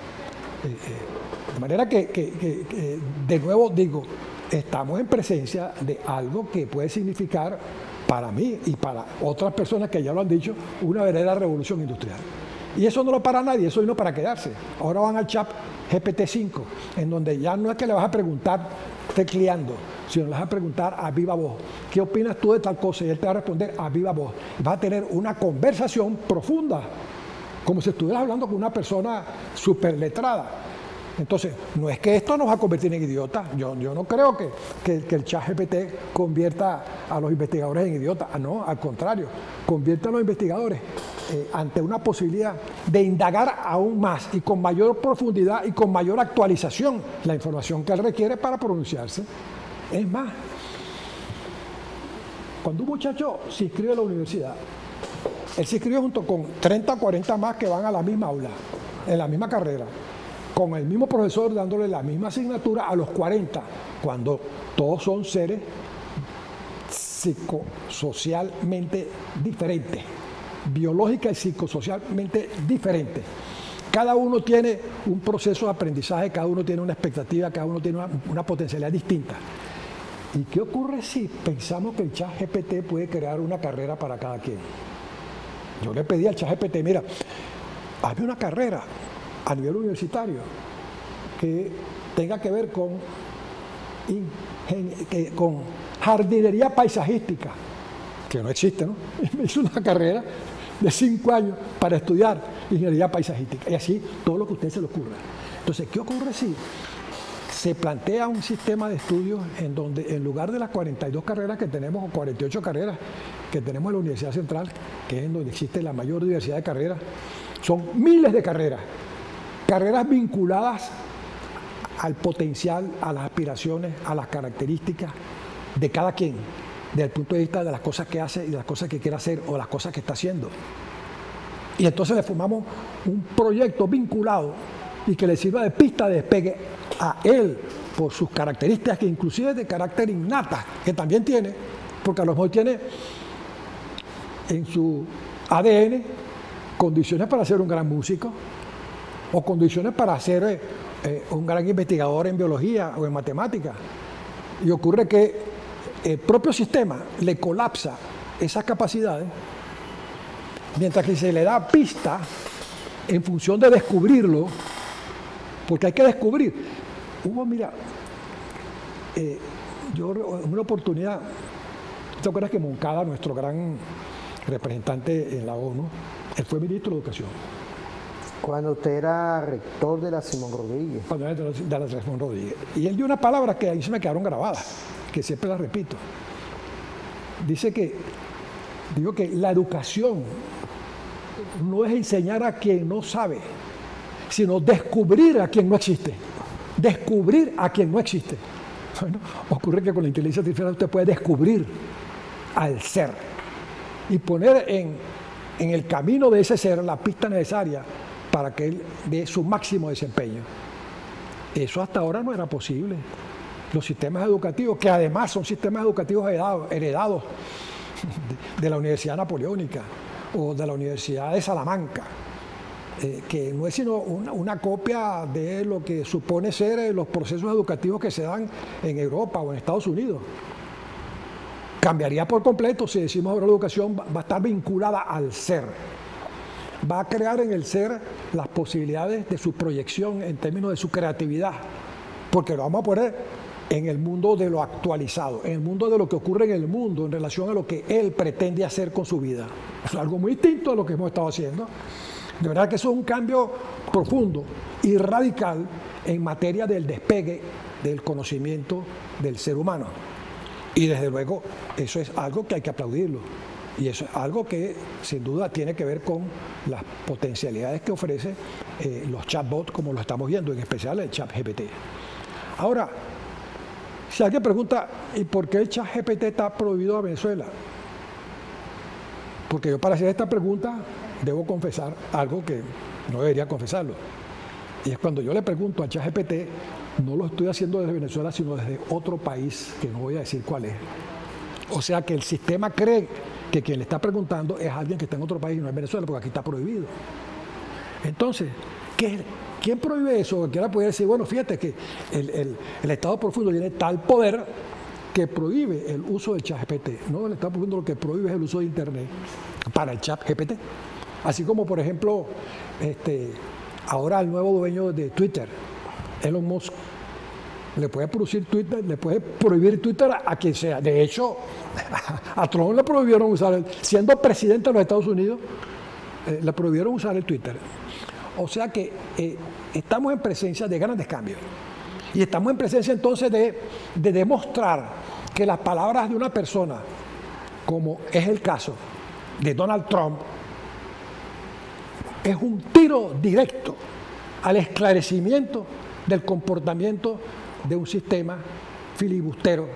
[SPEAKER 2] De manera que de nuevo digo, estamos en presencia de algo que puede significar para mí y para otras personas que ya lo han dicho, una verdadera revolución industrial. Y eso no lo para nadie, eso vino para quedarse. Ahora van al chat GPT-5, en donde ya no es que le vas a preguntar tecleando, sino le vas a preguntar a viva voz. ¿Qué opinas tú de tal cosa? Y él te va a responder a viva voz. Vas a tener una conversación profunda, como si estuvieras hablando con una persona súper letrada. Entonces, no es que esto nos va a convertir en idiotas. Yo no creo que el ChatGPT convierta a los investigadores en idiotas. No, al contrario, convierte a los investigadores ante una posibilidad de indagar aún más y con mayor profundidad y con mayor actualización la información que él requiere para pronunciarse. Es más, cuando un muchacho se inscribe a la universidad, él se inscribe junto con 30 o 40 más que van a la misma aula, en la misma carrera, con el mismo profesor dándole la misma asignatura a los 40, cuando todos son seres psicosocialmente diferentes, biológica y psicosocialmente diferentes. Cada uno tiene un proceso de aprendizaje, cada uno tiene una expectativa, cada uno tiene una potencialidad distinta. ¿Y qué ocurre si pensamos que el ChatGPT puede crear una carrera para cada quien? Yo le pedí al ChatGPT, mira, hazme una carrera a nivel universitario que tenga que ver con jardinería paisajística, que no existe, ¿no? Y me hizo una carrera de 5 años para estudiar ingeniería paisajística, y así todo lo que a usted se le ocurra. Entonces, ¿qué ocurre si se plantea un sistema de estudios en donde en lugar de las 42 carreras que tenemos, o 48 carreras que tenemos en la Universidad Central, que es en donde existe la mayor diversidad de carreras, son miles de carreras vinculadas al potencial, a las aspiraciones, a las características de cada quien, desde el punto de vista de las cosas que hace y de las cosas que quiere hacer o las cosas que está haciendo? Y entonces le formamos un proyecto vinculado y que le sirva de pista de despegue a él por sus características, que inclusive de carácter innata, que también tiene, porque a lo mejor tiene en su ADN condiciones para ser un gran músico o condiciones para ser un gran investigador en biología o en matemáticas. Y ocurre que el propio sistema le colapsa esas capacidades, mientras que se le da pista en función de descubrirlo, porque hay que descubrir. Mira, yo en una oportunidad, ¿te acuerdas que Moncada, nuestro gran representante en la ONU, él fue ministro de Educación?
[SPEAKER 1] Cuando usted era rector de la Simón Rodríguez.
[SPEAKER 2] Cuando era de la Simón Rodríguez. Y él dio unas palabras que ahí se me quedaron grabadas, que siempre las repito. Digo que la educación no es enseñar a quien no sabe, sino descubrir a quien no existe. Descubrir a quien no existe. Bueno, ocurre que con la inteligencia artificial usted puede descubrir al ser y poner en el camino de ese ser la pista necesaria para que él dé su máximo desempeño. Eso hasta ahora no era posible. Los sistemas educativos, que además son sistemas educativos heredados de la Universidad Napoleónica o de la Universidad de Salamanca, que no es sino una copia de lo que supone ser los procesos educativos que se dan en Europa o en Estados Unidos. Cambiaría por completo si decimos ahora la educación va a estar vinculada al ser. Va a crear en el ser las posibilidades de su proyección en términos de su creatividad, porque lo vamos a poner en el mundo de lo actualizado, en el mundo de lo que ocurre en el mundo en relación a lo que él pretende hacer con su vida. Es algo muy distinto a lo que hemos estado haciendo. De verdad que eso es un cambio profundo y radical en materia del despegue del conocimiento del ser humano. Y desde luego eso es algo que hay que aplaudirlo. Y eso es algo que sin duda tiene que ver con las potencialidades que ofrece los chatbots, como lo estamos viendo, en especial el ChatGPT. Ahora, si alguien pregunta, ¿y por qué el ChatGPT está prohibido a Venezuela? Porque yo para hacer esta pregunta debo confesar algo que no debería confesarlo. Y es cuando yo le pregunto a ChatGPT, no lo estoy haciendo desde Venezuela, sino desde otro país, que no voy a decir cuál es. O sea que el sistema cree que quien le está preguntando es alguien que está en otro país y no es Venezuela, porque aquí está prohibido. Entonces, ¿quién prohíbe eso? Cualquiera puede decir, bueno, fíjate que el Estado profundo tiene tal poder que prohíbe el uso del ChatGPT. No, el Estado profundo lo que prohíbe es el uso de Internet para el ChatGPT. Así como, por ejemplo, ahora el nuevo dueño de Twitter, Elon Musk, le puede producir Twitter, le puede prohibir Twitter a quien sea. De hecho, a Trump le prohibieron usar, siendo presidente de los Estados Unidos, le prohibieron usar el Twitter. O sea que estamos en presencia de grandes cambios. Y estamos en presencia entonces de demostrar que las palabras de una persona, como es el caso de Donald Trump, es un tiro directo al esclarecimiento del comportamiento de un sistema filibustero,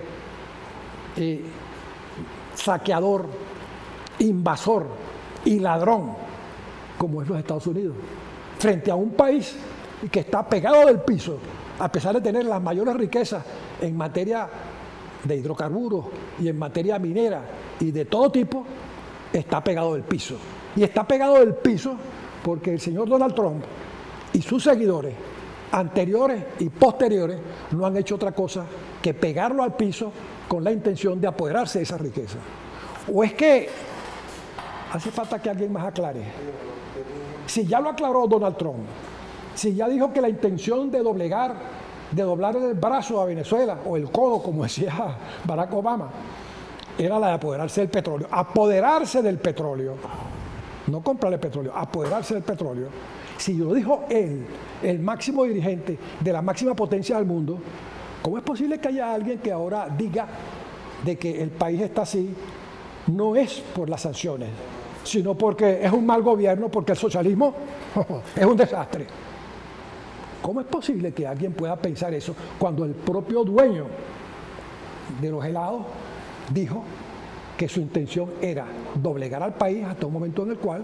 [SPEAKER 2] saqueador, invasor y ladrón como es los Estados Unidos, frente a un país que está pegado del piso, a pesar de tener las mayores riquezas en materia de hidrocarburos y en materia minera y de todo tipo, está pegado del piso. Y está pegado del piso porque el señor Donald Trump y sus seguidores, anteriores y posteriores, no han hecho otra cosa que pegarlo al piso con la intención de apoderarse de esa riqueza. ¿O es que hace falta que alguien más aclare? Si ya lo aclaró Donald Trump, si ya dijo que la intención de doblar el brazo a Venezuela, o el codo, como decía Barack Obama, era la de apoderarse del petróleo. Apoderarse del petróleo, no comprarle petróleo, apoderarse del petróleo. Si lo dijo él, el máximo dirigente de la máxima potencia del mundo, ¿cómo es posible que haya alguien que ahora diga de que el país está así? No es por las sanciones, sino porque es un mal gobierno, porque el socialismo es un desastre. ¿Cómo es posible que alguien pueda pensar eso cuando el propio dueño de los helados dijo que su intención era doblegar al país hasta un momento en el cual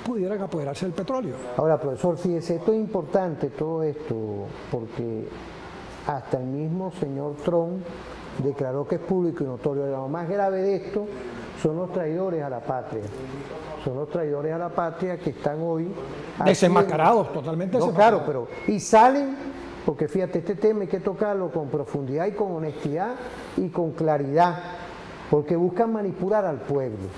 [SPEAKER 2] pudieran apoderarse del petróleo?
[SPEAKER 1] Ahora, profesor, fíjese, esto es importante, todo esto, porque hasta el mismo señor Trump declaró que es público y notorio. Lo más grave de esto son los traidores a la patria. Son los traidores a la patria que están hoy
[SPEAKER 2] desenmascarados, totalmente
[SPEAKER 1] desenmascarados. No, claro, pero y salen, porque fíjate, este tema hay que tocarlo con profundidad y con honestidad y con claridad, porque buscan manipular al pueblo.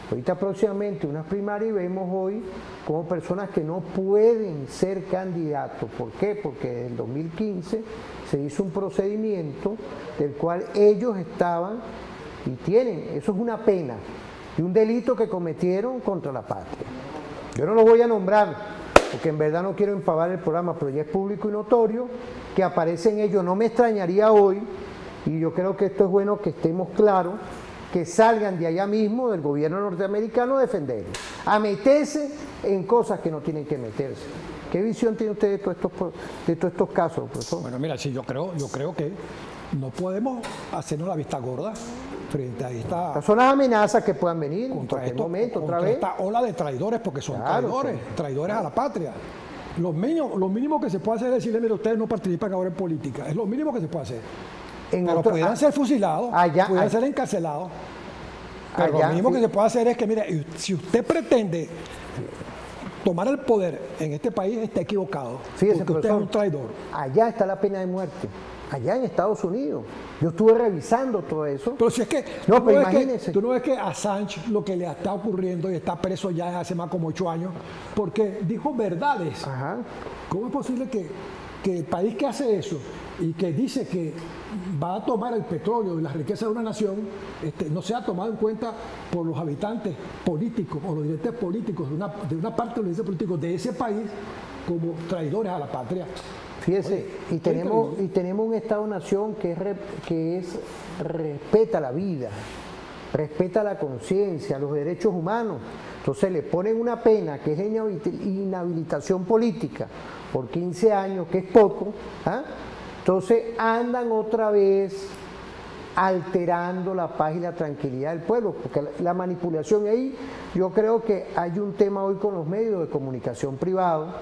[SPEAKER 1] Ahorita próximamente unas primarias y vemos hoy como personas que no pueden ser candidatos. ¿Por qué? Porque desde el 2015 se hizo un procedimiento del cual ellos estaban y tienen, eso es una pena y un delito que cometieron contra la patria. Yo no los voy a nombrar porque en verdad no quiero empavar el programa, pero ya es público y notorio que aparecen ellos. No me extrañaría hoy, y yo creo que esto es bueno que estemos claros, que salgan de allá mismo del gobierno norteamericano a defenderlos, a meterse en cosas que no tienen que meterse. ¿Qué visión tiene usted de todos estos casos, profesor?
[SPEAKER 2] Bueno, mira, sí, yo creo que no podemos hacernos la vista gorda frente a esta...
[SPEAKER 1] Son las amenazas que puedan venir en cualquier momento, otra vez.
[SPEAKER 2] Esta ola de traidores, porque son traidores a la patria. Lo mínimo que se puede hacer es decirle, mire, ustedes no participan ahora en política. Es lo mínimo que se puede hacer. Pero pudieran ser fusilados, pudieran ser encarcelados. Pero lo mínimo que se puede hacer es que, mire, si usted pretende tomar el poder en este país, está equivocado.
[SPEAKER 1] Fíjese,
[SPEAKER 2] porque usted es un traidor.
[SPEAKER 1] Allá está la pena de muerte. Allá en Estados Unidos. Yo estuve revisando todo eso.
[SPEAKER 2] Pero si es que,
[SPEAKER 1] no, pero imagínense.
[SPEAKER 2] Tú no ves que a Assange lo que le está ocurriendo y está preso ya hace más como 8 años, porque dijo verdades.
[SPEAKER 1] Ajá.
[SPEAKER 2] ¿Cómo es posible que el país que hace eso y que dice que va a tomar el petróleo y las riquezas de una nación, no sea tomado en cuenta por los habitantes políticos o los dirigentes políticos de una parte de los dirigentes políticos de ese país como traidores a la patria?
[SPEAKER 1] Fíjese, y tenemos un Estado-nación que respeta la vida, respeta la conciencia, los derechos humanos. Entonces le ponen una pena que es inhabilitación política por 15 años, que es poco. Entonces andan otra vez alterando la paz y la tranquilidad del pueblo, porque la manipulación ahí, yo creo que hay un tema hoy con los medios de comunicación privados,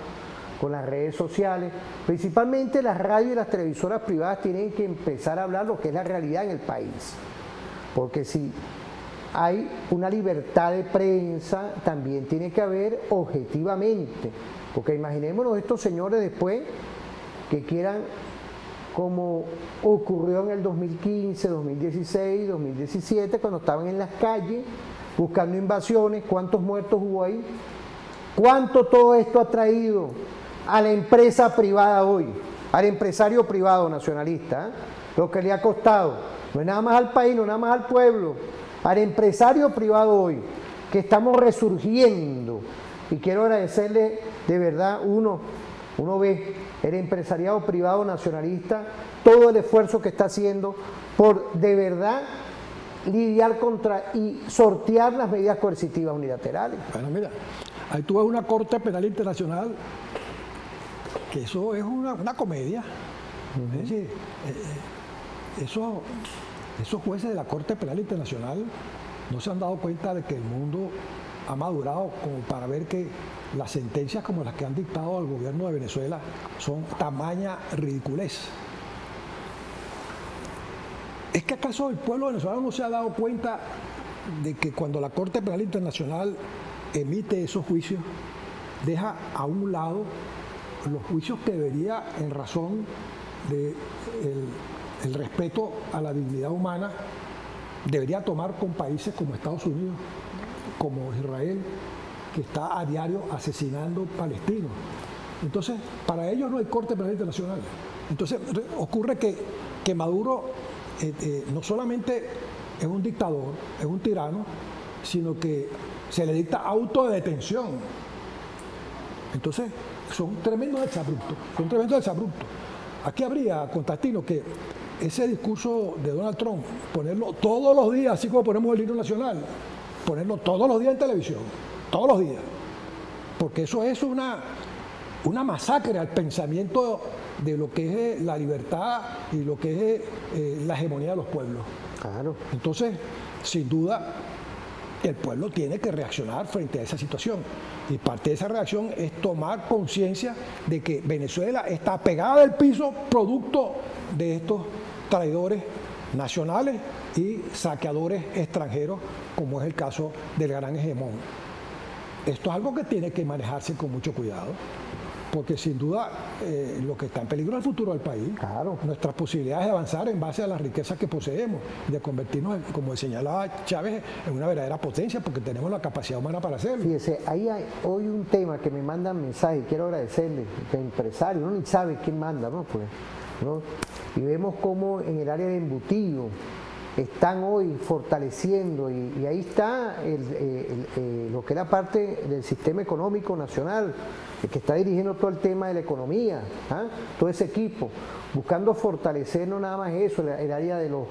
[SPEAKER 1] con las redes sociales, principalmente las radios y las televisoras privadas tienen que empezar a hablar lo que es la realidad en el país, porque si hay una libertad de prensa, también tiene que haber objetivamente, porque imaginémonos estos señores después que quieran, como ocurrió en el 2015, 2016, 2017, cuando estaban en las calles buscando invasiones, ¿cuántos muertos hubo ahí? ¿Cuánto todo esto ha traído a la empresa privada hoy, al empresario privado nacionalista? Lo que le ha costado, no es nada más al país, no es nada más al pueblo, al empresario privado hoy, que estamos resurgiendo. Y quiero agradecerle de verdad, uno ve el empresariado privado nacionalista, todo el esfuerzo que está haciendo por de verdad lidiar contra y sortear las medidas coercitivas unilaterales.
[SPEAKER 2] Bueno, mira, ahí tú ves una Corte Penal Internacional, que eso es una comedia. Es decir, esos jueces de la Corte Penal Internacional no se han dado cuenta de que el mundo ha madurado como para ver que las sentencias como las que han dictado al gobierno de Venezuela son tamaña ridiculez. ¿Es que acaso el pueblo venezolano no se ha dado cuenta de que cuando la Corte Penal Internacional emite esos juicios, deja a un lado los juicios que debería, en razón de el respeto a la dignidad humana, debería tomar con países como Estados Unidos, como Israel, que está a diario asesinando palestinos? Entonces, para ellos no hay Corte Penal Internacional. Entonces, ocurre que Maduro no solamente es un dictador, es un tirano, sino que se le dicta autodetención. Entonces, son tremendos exabruptos, son tremendos exabruptos. Aquí habría, Constantino, que ese discurso de Donald Trump, ponerlo todos los días, así como ponemos el himno nacional, ponerlo todos los días en televisión, todos los días, porque eso es una masacre al pensamiento de lo que es la libertad y lo que es la hegemonía de los pueblos.
[SPEAKER 1] Claro.
[SPEAKER 2] Entonces, sin duda, el pueblo tiene que reaccionar frente a esa situación. Y parte de esa reacción es tomar conciencia de que Venezuela está pegada del piso producto de estos traidores nacionales y saqueadores extranjeros, como es el caso del gran hegemón. Esto es algo que tiene que manejarse con mucho cuidado, porque sin duda lo que está en peligro es el futuro del país.
[SPEAKER 1] Claro.
[SPEAKER 2] Nuestras posibilidades de avanzar en base a las riquezas que poseemos, de convertirnos, como señalaba Chávez, en una verdadera potencia, porque tenemos la capacidad humana para hacerlo.
[SPEAKER 1] Fíjese, ahí hay hoy un tema que me mandan mensajes, quiero agradecerle, que empresario, uno ni sabe quién manda, ¿no? Pues, ¿no? Y vemos cómo en el área de embutido están hoy fortaleciendo, y ahí está lo que es la parte del sistema económico nacional, el que está dirigiendo todo el tema de la economía, todo ese equipo, buscando fortalecer no nada más eso, el área de los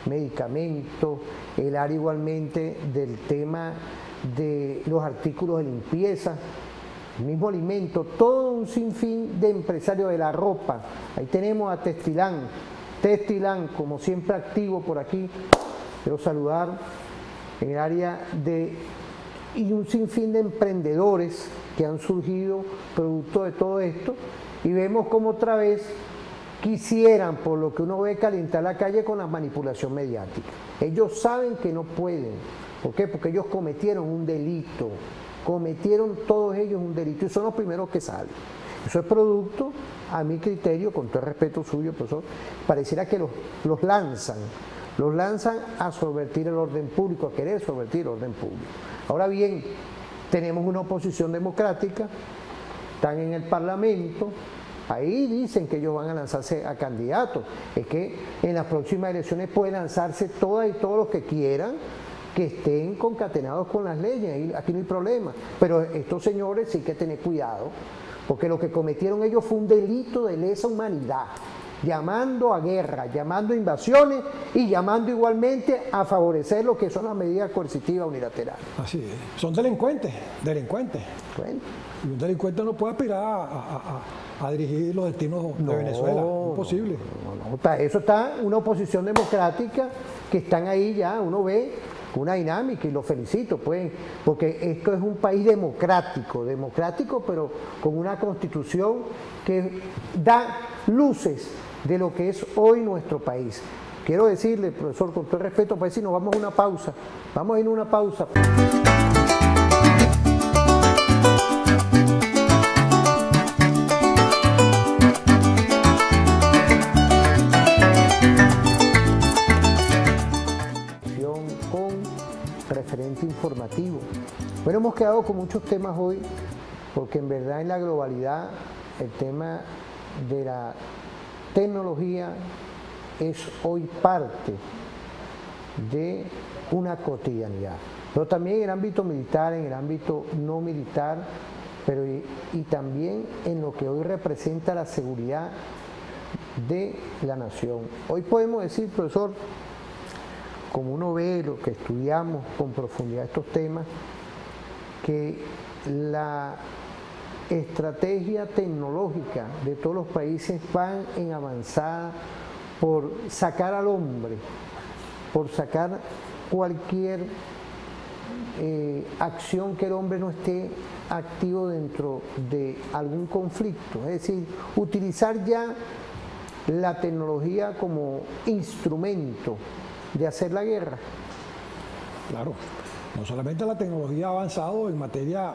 [SPEAKER 1] medicamentos, el área igualmente del tema de los artículos de limpieza, el mismo alimento, todo un sinfín de empresarios de la ropa. Ahí tenemos a Textilán, como siempre activo por aquí, quiero saludar, en el área de, y un sinfín de emprendedores que han surgido producto de todo esto, y vemos como otra vez quisieran, por lo que uno ve, calentar la calle con la manipulación mediática. Ellos saben que no pueden. ¿Por qué? Porque ellos cometieron un delito, cometieron todos ellos un delito, y son los primeros que salen. Eso es producto, a mi criterio, con todo el respeto suyo, profesor, pareciera que los lanzan a subvertir el orden público, a querer subvertir el orden público. Ahora bien, tenemos una oposición democrática, están en el Parlamento, ahí dicen que ellos van a lanzarse a candidatos. Es que en las próximas elecciones pueden lanzarse todas y todos los que quieran, que estén concatenados con las leyes, aquí no hay problema. Pero estos señores sí hay que tener cuidado, porque lo que cometieron ellos fue un delito de lesa humanidad, llamando a guerra, llamando a invasiones y llamando igualmente a favorecer lo que son las medidas coercitivas unilaterales.
[SPEAKER 2] Así es. Son delincuentes.
[SPEAKER 1] Bueno.
[SPEAKER 2] Y un delincuente no puede aspirar a dirigir los destinos de Venezuela. Imposible.
[SPEAKER 1] No. Eso está una oposición democrática que están ahí ya, uno ve una dinámica, y lo felicito, pues, porque esto es un país democrático, pero con una constitución que da luces de lo que es hoy nuestro país. Quiero decirle, profesor, con todo el respeto, pues si nos vamos a una pausa, vamos a ir a una pausa. Referente informativo. Bueno, hemos quedado con muchos temas hoy, porque en verdad en la globalidad el tema de la tecnología es hoy parte de una cotidianidad, pero también en el ámbito militar, en el ámbito no militar, pero y también en lo que hoy representa la seguridad de la nación. Hoy podemos decir, profesor, como uno ve lo que estudiamos con profundidad estos temas, que la estrategia tecnológica de todos los países van en avanzada por sacar al hombre, por sacar cualquier acción que el hombre no esté activo dentro de algún conflicto. Es decir, utilizar ya la tecnología como instrumento de hacer la guerra.
[SPEAKER 2] Claro, no solamente la tecnología ha avanzado en materia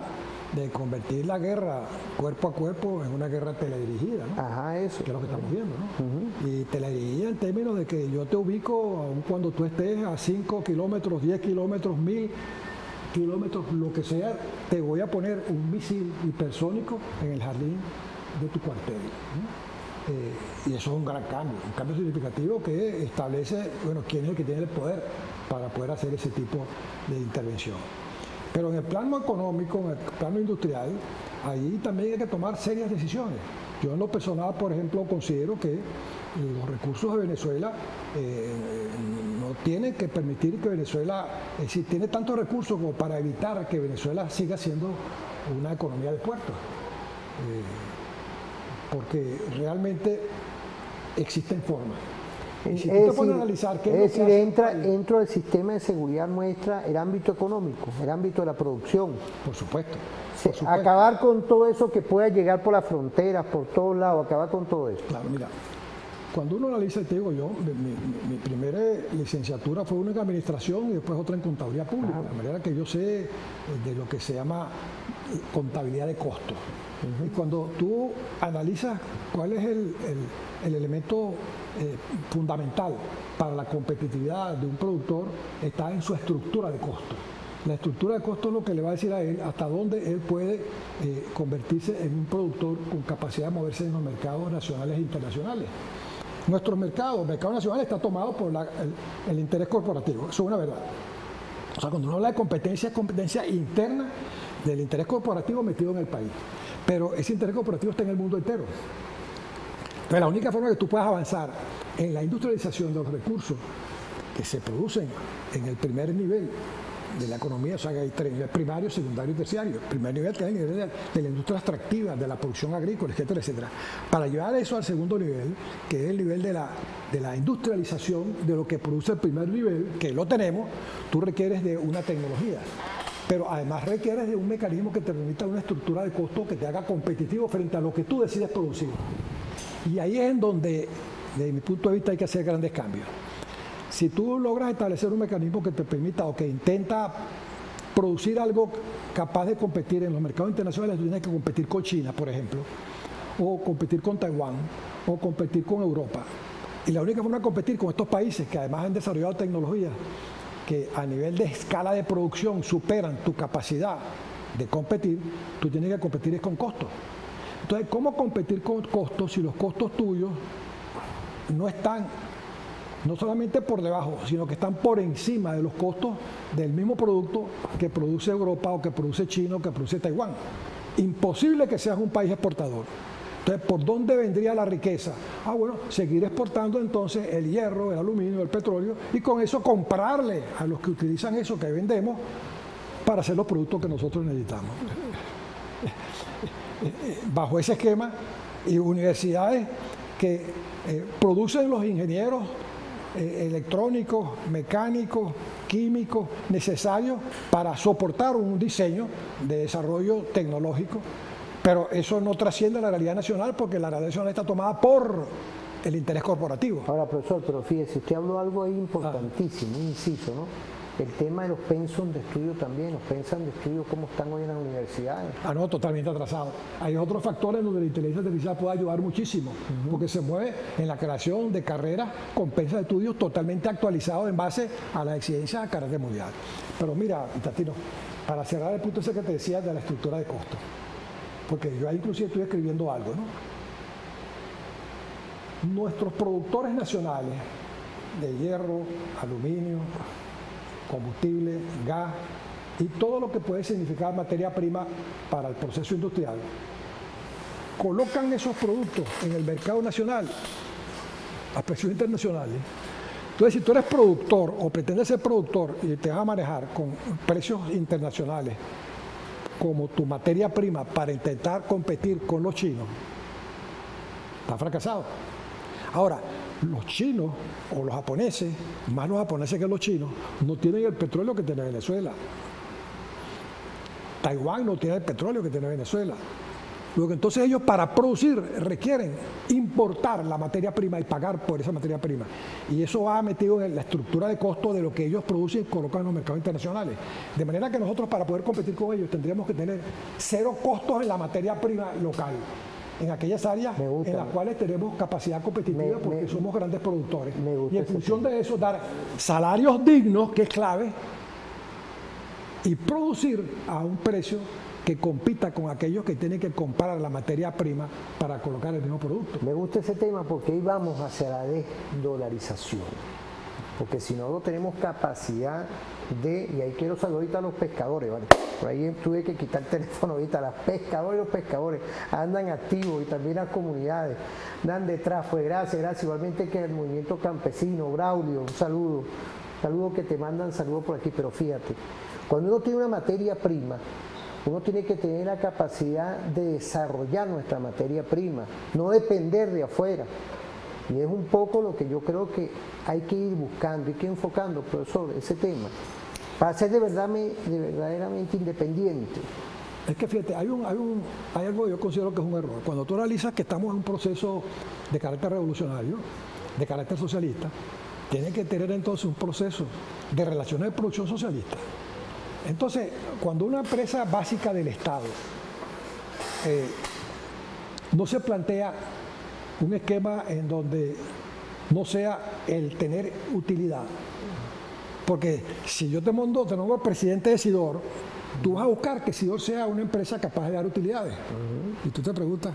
[SPEAKER 2] de convertir la guerra cuerpo a cuerpo en una guerra teledirigida, ¿no?
[SPEAKER 1] Ajá, eso.
[SPEAKER 2] Que es lo que estamos viendo, ¿no? Y teledirigida en términos de que yo te ubico, aun cuando tú estés a 5 kilómetros, 10 kilómetros, 1000 kilómetros, lo que sea, te voy a poner un misil hipersónico en el jardín de tu cuartel, ¿no? Y eso es un cambio significativo que establece, bueno, quién es el que tiene el poder para poder hacer ese tipo de intervención. Pero en el plano económico, en el plano industrial, ahí también hay que tomar serias decisiones. Yo en lo personal, por ejemplo, considero que los recursos de Venezuela no tienen que permitir que Venezuela, es decir, tiene tantos recursos como para evitar que Venezuela siga siendo una economía de puertos. Porque realmente existen formas. Y si tú te pones a analizar qué
[SPEAKER 1] es decir, entra dentro del sistema de seguridad nuestra el ámbito económico, el ámbito de la producción.
[SPEAKER 2] Por supuesto.
[SPEAKER 1] Acabar con todo eso que pueda llegar por las fronteras, por todos lados, acabar con todo eso.
[SPEAKER 2] Claro, mira, cuando uno analiza, te digo yo, mi primera licenciatura fue una en administración y después otra en contabilidad pública, de manera que yo sé de lo que se llama contabilidad de costos. Y cuando tú analizas cuál es el elemento fundamental para la competitividad de un productor, está en su estructura de costos. La estructura de costos es lo que le va a decir a él hasta dónde él puede convertirse en un productor con capacidad de moverse en los mercados nacionales e internacionales. Nuestro mercado nacional está tomado por el interés corporativo, eso es una verdad. O sea, cuando uno habla de competencia, es competencia interna del interés corporativo metido en el país. Pero ese interés corporativo está en el mundo entero. Entonces, la única forma que tú puedas avanzar en la industrialización de los recursos que se producen en el primer nivel de la economía, o sea, que hay tres niveles: primario, secundario y terciario. El primer nivel, que es el nivel de la industria extractiva, de la producción agrícola, etcétera, etcétera. Para llevar eso al segundo nivel, que es el nivel de la industrialización de lo que produce el primer nivel, que lo tenemos, tú requieres de una tecnología. Pero además requieres de un mecanismo que te permita una estructura de costo que te haga competitivo frente a lo que tú decides producir. Y ahí es en donde, desde mi punto de vista, hay que hacer grandes cambios. Si tú logras establecer un mecanismo que te permita o que intenta producir algo capaz de competir en los mercados internacionales, tú tienes que competir con China, por ejemplo, o competir con Taiwán, o competir con Europa. Y la única forma de competir con estos países que además han desarrollado tecnologías que a nivel de escala de producción superan tu capacidad de competir, tú tienes que competir con costos. Entonces, ¿cómo competir con costos si los costos tuyos no están no solamente por debajo, sino que están por encima de los costos del mismo producto que produce Europa o que produce China o que produce Taiwán? Imposible que seas un país exportador. Entonces, ¿por dónde vendría la riqueza? Bueno, seguir exportando entonces el hierro, el aluminio, el petróleo, y con eso comprarle a los que utilizan eso que vendemos para hacer los productos que nosotros necesitamos. Bajo ese esquema, y universidades que producen los ingenieros electrónicos, mecánicos, químicos necesarios para soportar un diseño de desarrollo tecnológico. Pero eso no trasciende la realidad nacional, porque la realidad nacional está tomada por el interés corporativo.
[SPEAKER 1] Ahora, profesor, pero fíjese, usted habló algo ahí importantísimo, un inciso, ¿no? El tema de los pensum de estudio también, los pensum de estudio, ¿cómo están hoy en las universidades?
[SPEAKER 2] No, totalmente atrasados. Hay otros factores donde la inteligencia artificial puede ayudar muchísimo, porque se mueve en la creación de carreras con pensum de estudios totalmente actualizados en base a las exigencias de carácter mundial. Pero mira, Tatino, para cerrar el punto ese que te decía de la estructura de costos, porque yo ahí inclusive estoy escribiendo algo, ¿no? Nuestros productores nacionales de hierro, aluminio, combustible, gas y todo lo que puede significar materia prima para el proceso industrial, colocan esos productos en el mercado nacional a precios internacionales. Entonces, si tú eres productor o pretendes ser productor y te vas a manejar con precios internacionales como tu materia prima para intentar competir con los chinos, está fracasado. Ahora, los chinos o los japoneses, más los japoneses que los chinos, no tienen el petróleo que tiene Venezuela. Taiwán no tiene el petróleo que tiene Venezuela. Luego, entonces ellos para producir requieren importar la materia prima y pagar por esa materia prima. Y eso va metido en la estructura de costo de lo que ellos producen y colocan en los mercados internacionales. De manera que nosotros para poder competir con ellos tendríamos que tener cero costos en la materia prima local, en aquellas áreas en las cuales tenemos capacidad competitiva porque somos grandes productores. Y en función de eso dar salarios dignos, que es clave, y producir a un precio que compita con aquellos que tienen que comprar la materia prima para colocar el mismo producto.
[SPEAKER 1] Me gusta ese tema porque ahí vamos hacia la desdolarización. Porque si no tenemos capacidad de, y ahí quiero saludar ahorita a los pescadores, ¿vale? Por ahí tuve que quitar el teléfono ahorita, los pescadores andan activos y también las comunidades, dan detrás, pues gracias, igualmente que el movimiento campesino, Braulio, un saludo que te mandan saludos por aquí, pero fíjate, cuando uno tiene una materia prima, uno tiene que tener la capacidad de desarrollar nuestra materia prima, no depender de afuera. Y es un poco lo que yo creo que hay que ir buscando, hay que ir enfocando, profesor, ese tema, para ser verdaderamente independiente.
[SPEAKER 2] Es que fíjate, hay algo que yo considero que es un error. Cuando tú analizas que estamos en un proceso de carácter revolucionario, de carácter socialista, tiene que tener entonces un proceso de relaciones de producción socialista. Entonces, cuando una empresa básica del Estado no se plantea un esquema en donde no sea el tener utilidad, porque si yo te nombro presidente de Sidor, tú vas a buscar que Sidor sea una empresa capaz de dar utilidades. Y tú te preguntas,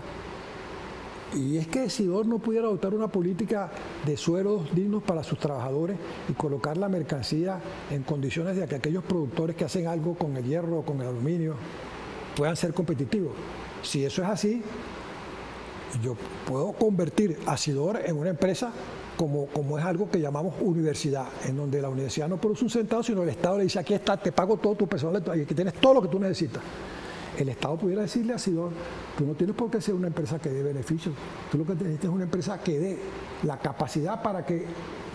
[SPEAKER 2] ¿y es que Sidor no pudiera adoptar una política de suelos dignos para sus trabajadores y colocar la mercancía en condiciones de que aquellos productores que hacen algo con el hierro o con el aluminio puedan ser competitivos? Si eso es así, yo puedo convertir a Sidor en una empresa como es algo que llamamos universidad, en donde la universidad no produce un centavo, sino el Estado le dice, aquí está, te pago todo tu personal y aquí tienes todo lo que tú necesitas. El Estado pudiera decirle a Sidor, tú no tienes por qué ser una empresa que dé beneficios, tú lo que necesitas es una empresa que dé la capacidad para que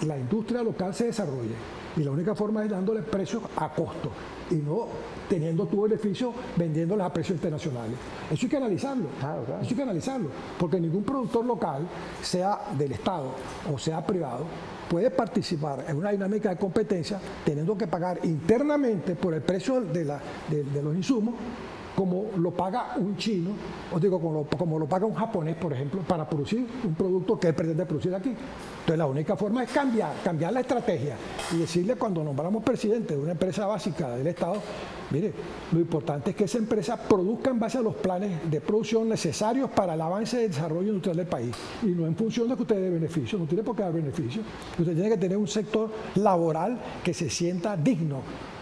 [SPEAKER 2] la industria local se desarrolle. Y la única forma es dándole precios a costo y no teniendo tu beneficio vendiéndolas a precios internacionales. Eso hay que analizarlo, Eso hay que analizarlo, porque ningún productor local, sea del Estado o sea privado, puede participar en una dinámica de competencia teniendo que pagar internamente por el precio de los insumos, como lo paga un chino, os digo, como lo paga un japonés, por ejemplo, para producir un producto que él pretende producir aquí. Entonces la única forma es cambiar la estrategia y decirle cuando nombramos presidente de una empresa básica del Estado, mire, lo importante es que esa empresa produzca en base a los planes de producción necesarios para el avance y desarrollo industrial del país y no en función de que usted dé beneficio, no tiene por qué dar beneficio. Usted tiene que tener un sector laboral que se sienta digno,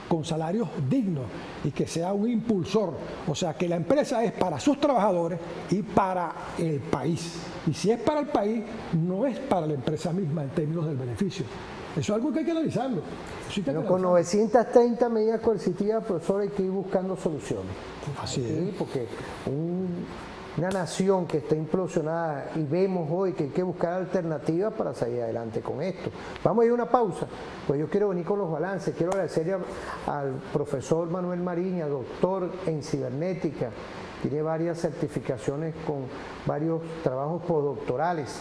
[SPEAKER 2] con salarios dignos y que sea un impulsor, o sea que la empresa es para sus trabajadores y para el país, y si es para el país no es para la empresa misma en términos del beneficio. Eso es algo que hay que analizarlo.
[SPEAKER 1] Pero con 930 medidas coercitivas, profesor, hay que ir buscando soluciones.
[SPEAKER 2] Así es.
[SPEAKER 1] Porque una nación que está implosionada y vemos hoy que hay que buscar alternativas para salir adelante con esto. Vamos a ir a una pausa, pues yo quiero venir con los balances. Quiero agradecerle al profesor Manuel Mariña, doctor en cibernética, tiene varias certificaciones con varios trabajos postdoctorales,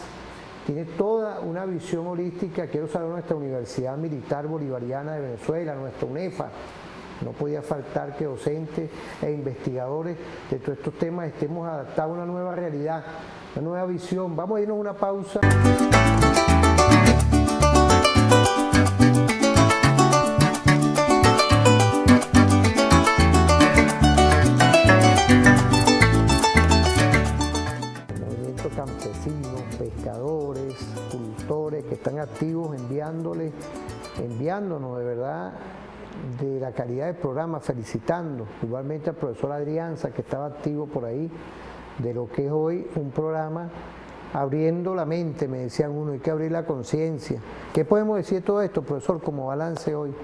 [SPEAKER 1] tiene toda una visión holística. Quiero saber nuestra Universidad Militar Bolivariana de Venezuela, nuestra UNEFA. No podía faltar que docentes e investigadores de todos estos temas estemos adaptados a una nueva realidad, una nueva visión. Vamos a irnos a una pausa. El movimiento campesino, pescadores, cultores que están activos enviándonos de verdad de la calidad del programa, felicitando igualmente al profesor Adrianza, que estaba activo por ahí, de lo que es hoy un programa abriendo la mente, me decían uno, hay que abrir la conciencia. ¿Qué podemos decir de todo esto, profesor, como balance hoy?
[SPEAKER 2] Bueno,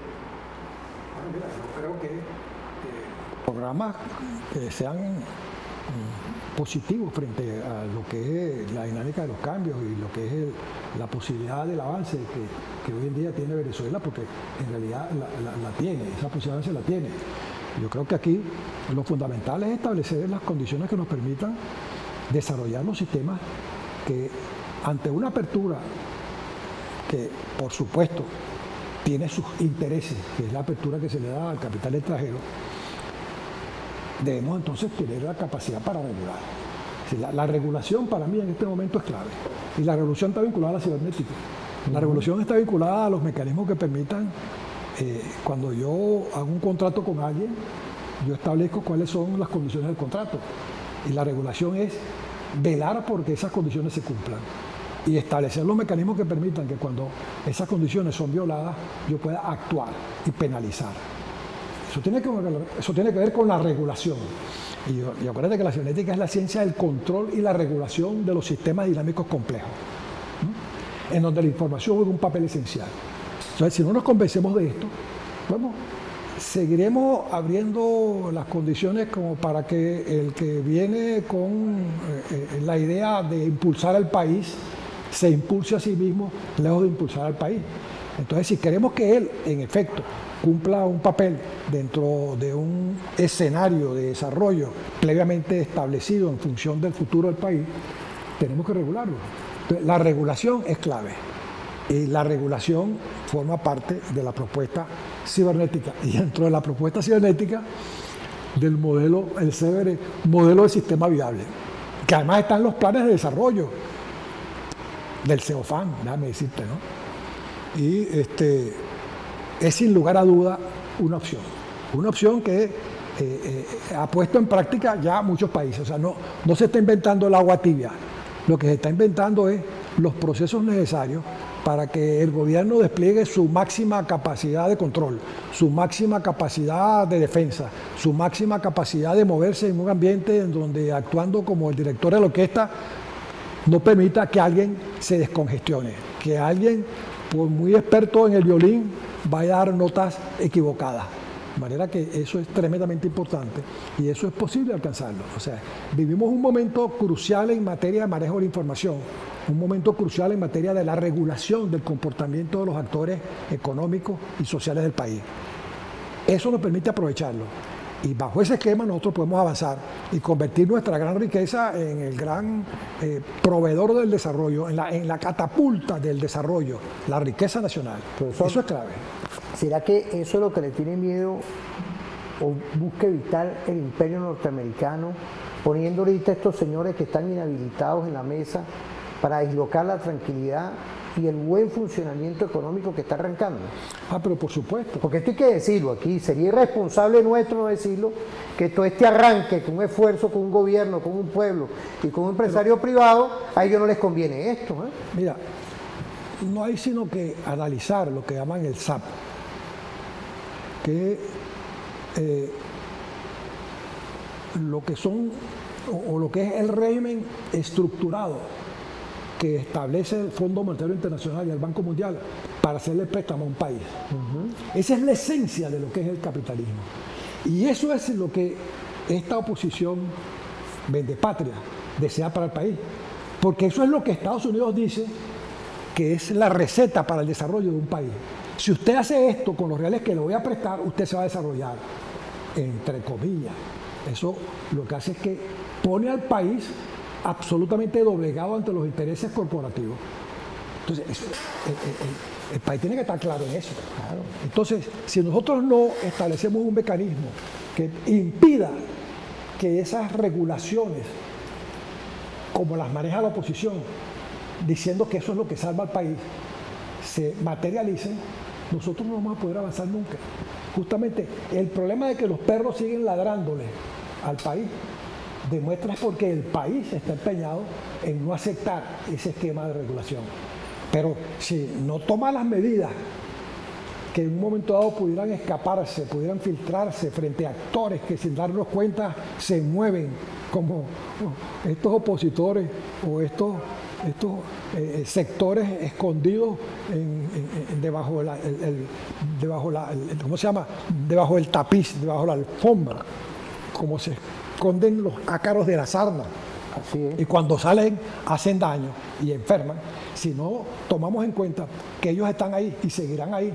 [SPEAKER 2] mira, yo creo que programas que sean positivos frente a lo que es la dinámica de los cambios y lo que es la posibilidad del avance que hoy en día tiene Venezuela, porque en realidad la tiene, esa posibilidad se la tiene. Yo creo que aquí lo fundamental es establecer las condiciones que nos permitan desarrollar los sistemas que, ante una apertura que, por supuesto, tiene sus intereses, que es la apertura que se le da al capital extranjero, debemos entonces tener la capacidad para regular. Es decir, la regulación para mí en este momento es clave. Y la regulación está vinculada a la cibernética. La regulación está vinculada a los mecanismos que permitan, cuando yo hago un contrato con alguien, yo establezco cuáles son las condiciones del contrato. Y la regulación es velar porque esas condiciones se cumplan y establecer los mecanismos que permitan que cuando esas condiciones son violadas yo pueda actuar y penalizar. Eso tiene que ver con la regulación. Y acuérdate que la cibernética es la ciencia del control y la regulación de los sistemas dinámicos complejos, ¿no? En donde la información juega un papel esencial. Entonces, si no nos convencemos de esto, bueno, seguiremos abriendo las condiciones como para que el que viene con la idea de impulsar al país se impulse a sí mismo lejos de impulsar al país. Entonces, si queremos que él, en efecto, cumpla un papel dentro de un escenario de desarrollo previamente establecido en función del futuro del país, tenemos que regularlo. Entonces, la regulación es clave. Y la regulación forma parte de la propuesta cibernética. Y dentro de la propuesta cibernética del modelo, el CBR, modelo de sistema viable, que además están los planes de desarrollo del CEOFAN, déjame decirte, ¿no? Y es sin lugar a duda una opción que ha puesto en práctica ya muchos países. O sea, no se está inventando el agua tibia, lo que se está inventando es los procesos necesarios para que el gobierno despliegue su máxima capacidad de control, su máxima capacidad de defensa, su máxima capacidad de moverse en un ambiente en donde, actuando como el director de la orquesta, no permita que alguien se descongestione, que alguien, por muy experto en el violín, vaya a dar notas equivocadas. De manera que eso es tremendamente importante y eso es posible alcanzarlo. O sea, vivimos un momento crucial en materia de manejo de la información, un momento crucial en materia de la regulación del comportamiento de los actores económicos y sociales del país. Eso nos permite aprovecharlo y bajo ese esquema nosotros podemos avanzar y convertir nuestra gran riqueza en el gran proveedor del desarrollo, en la catapulta del desarrollo, la riqueza nacional. Profesor, eso es clave.
[SPEAKER 1] ¿Será que eso es lo que le tiene miedo o busca evitar el imperio norteamericano, poniendo ahorita a estos señores que están inhabilitados en la mesa para dislocar la tranquilidad y el buen funcionamiento económico que está arrancando?
[SPEAKER 2] Ah, pero por supuesto.
[SPEAKER 1] Porque esto hay que decirlo aquí, sería irresponsable nuestro no decirlo, que todo este arranque con un esfuerzo, con un gobierno, con un pueblo y con un empresario privado, a ellos no les conviene esto, ¿eh?
[SPEAKER 2] Mira, no hay sino que analizar lo que llaman el SAP, que lo que son o lo que es el régimen estructurado que establece el Fondo Monetario Internacional y el Banco Mundial para hacerle préstamo a un país. Esa es la esencia de lo que es el capitalismo. Y eso es lo que esta oposición vendepatria desea para el país. Porque eso es lo que Estados Unidos dice que es la receta para el desarrollo de un país. Si usted hace esto con los reales que le voy a prestar, usted se va a desarrollar, entre comillas. Eso lo que hace es que pone al país absolutamente doblegado ante los intereses corporativos. Entonces, el país tiene que estar claro en eso. Claro. Entonces, si nosotros no establecemos un mecanismo que impida que esas regulaciones, como las maneja la oposición, diciendo que eso es lo que salva al país, se materialicen, nosotros no vamos a poder avanzar nunca. Justamente el problema de que los perros siguen ladrándole al país demuestra es porque el país está empeñado en no aceptar ese esquema de regulación. Pero si no toma las medidas que en un momento dado pudieran escaparse, pudieran filtrarse frente a actores que sin darnos cuenta se mueven como estos opositores o estos sectores escondidos debajo del tapiz, debajo de la alfombra, como se esconden los ácaros de la sarna.
[SPEAKER 1] Así es.
[SPEAKER 2] Y cuando salen hacen daño y enferman. Si no tomamos en cuenta que ellos están ahí y seguirán ahí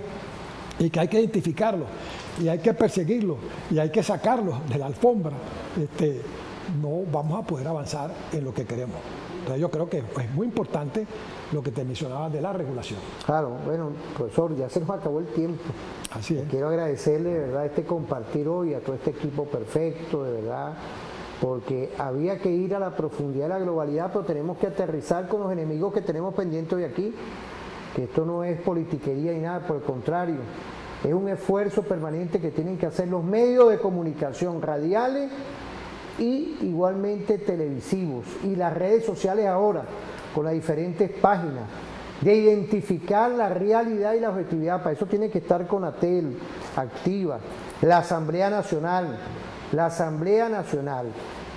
[SPEAKER 2] y que hay que identificarlos y hay que perseguirlos y hay que sacarlos de la alfombra, no vamos a poder avanzar en lo que queremos. Entonces yo creo que es muy importante lo que te mencionaba de la regulación.
[SPEAKER 1] Claro, bueno, profesor, ya se nos acabó el tiempo.
[SPEAKER 2] Así es.
[SPEAKER 1] Quiero agradecerle de verdad compartir hoy a todo este equipo perfecto, de verdad, porque había que ir a la profundidad de la globalidad, pero tenemos que aterrizar con los enemigos que tenemos pendientes hoy aquí, que esto no es politiquería ni nada, por el contrario, es un esfuerzo permanente que tienen que hacer los medios de comunicación radiales y igualmente televisivos y las redes sociales ahora, con las diferentes páginas, de identificar la realidad y la objetividad. Para eso tiene que estar Conatel activa, la Asamblea Nacional,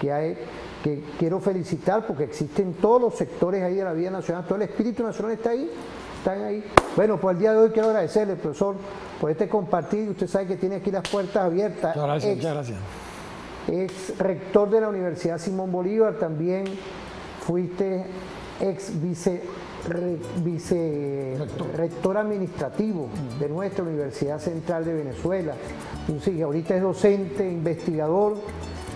[SPEAKER 1] que quiero felicitar porque existen todos los sectores ahí de la vida nacional, todo el espíritu nacional está ahí, están ahí. Bueno, pues el día de hoy quiero agradecerle, profesor, por compartir. Usted sabe que tiene aquí las puertas abiertas.
[SPEAKER 2] Muchas gracias.
[SPEAKER 1] Ex rector de la Universidad Simón Bolívar, también fuiste ex vicerrector administrativo de nuestra Universidad Central de Venezuela. Sí, ahorita es docente, investigador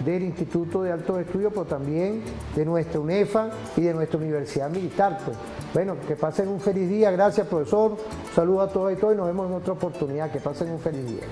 [SPEAKER 1] del Instituto de Altos Estudios, pero también de nuestra UNEFA y de nuestra Universidad Militar. Pues. Bueno, que pasen un feliz día. Gracias, profesor. Saludos a todos y todos y nos vemos en otra oportunidad. Que pasen un feliz día.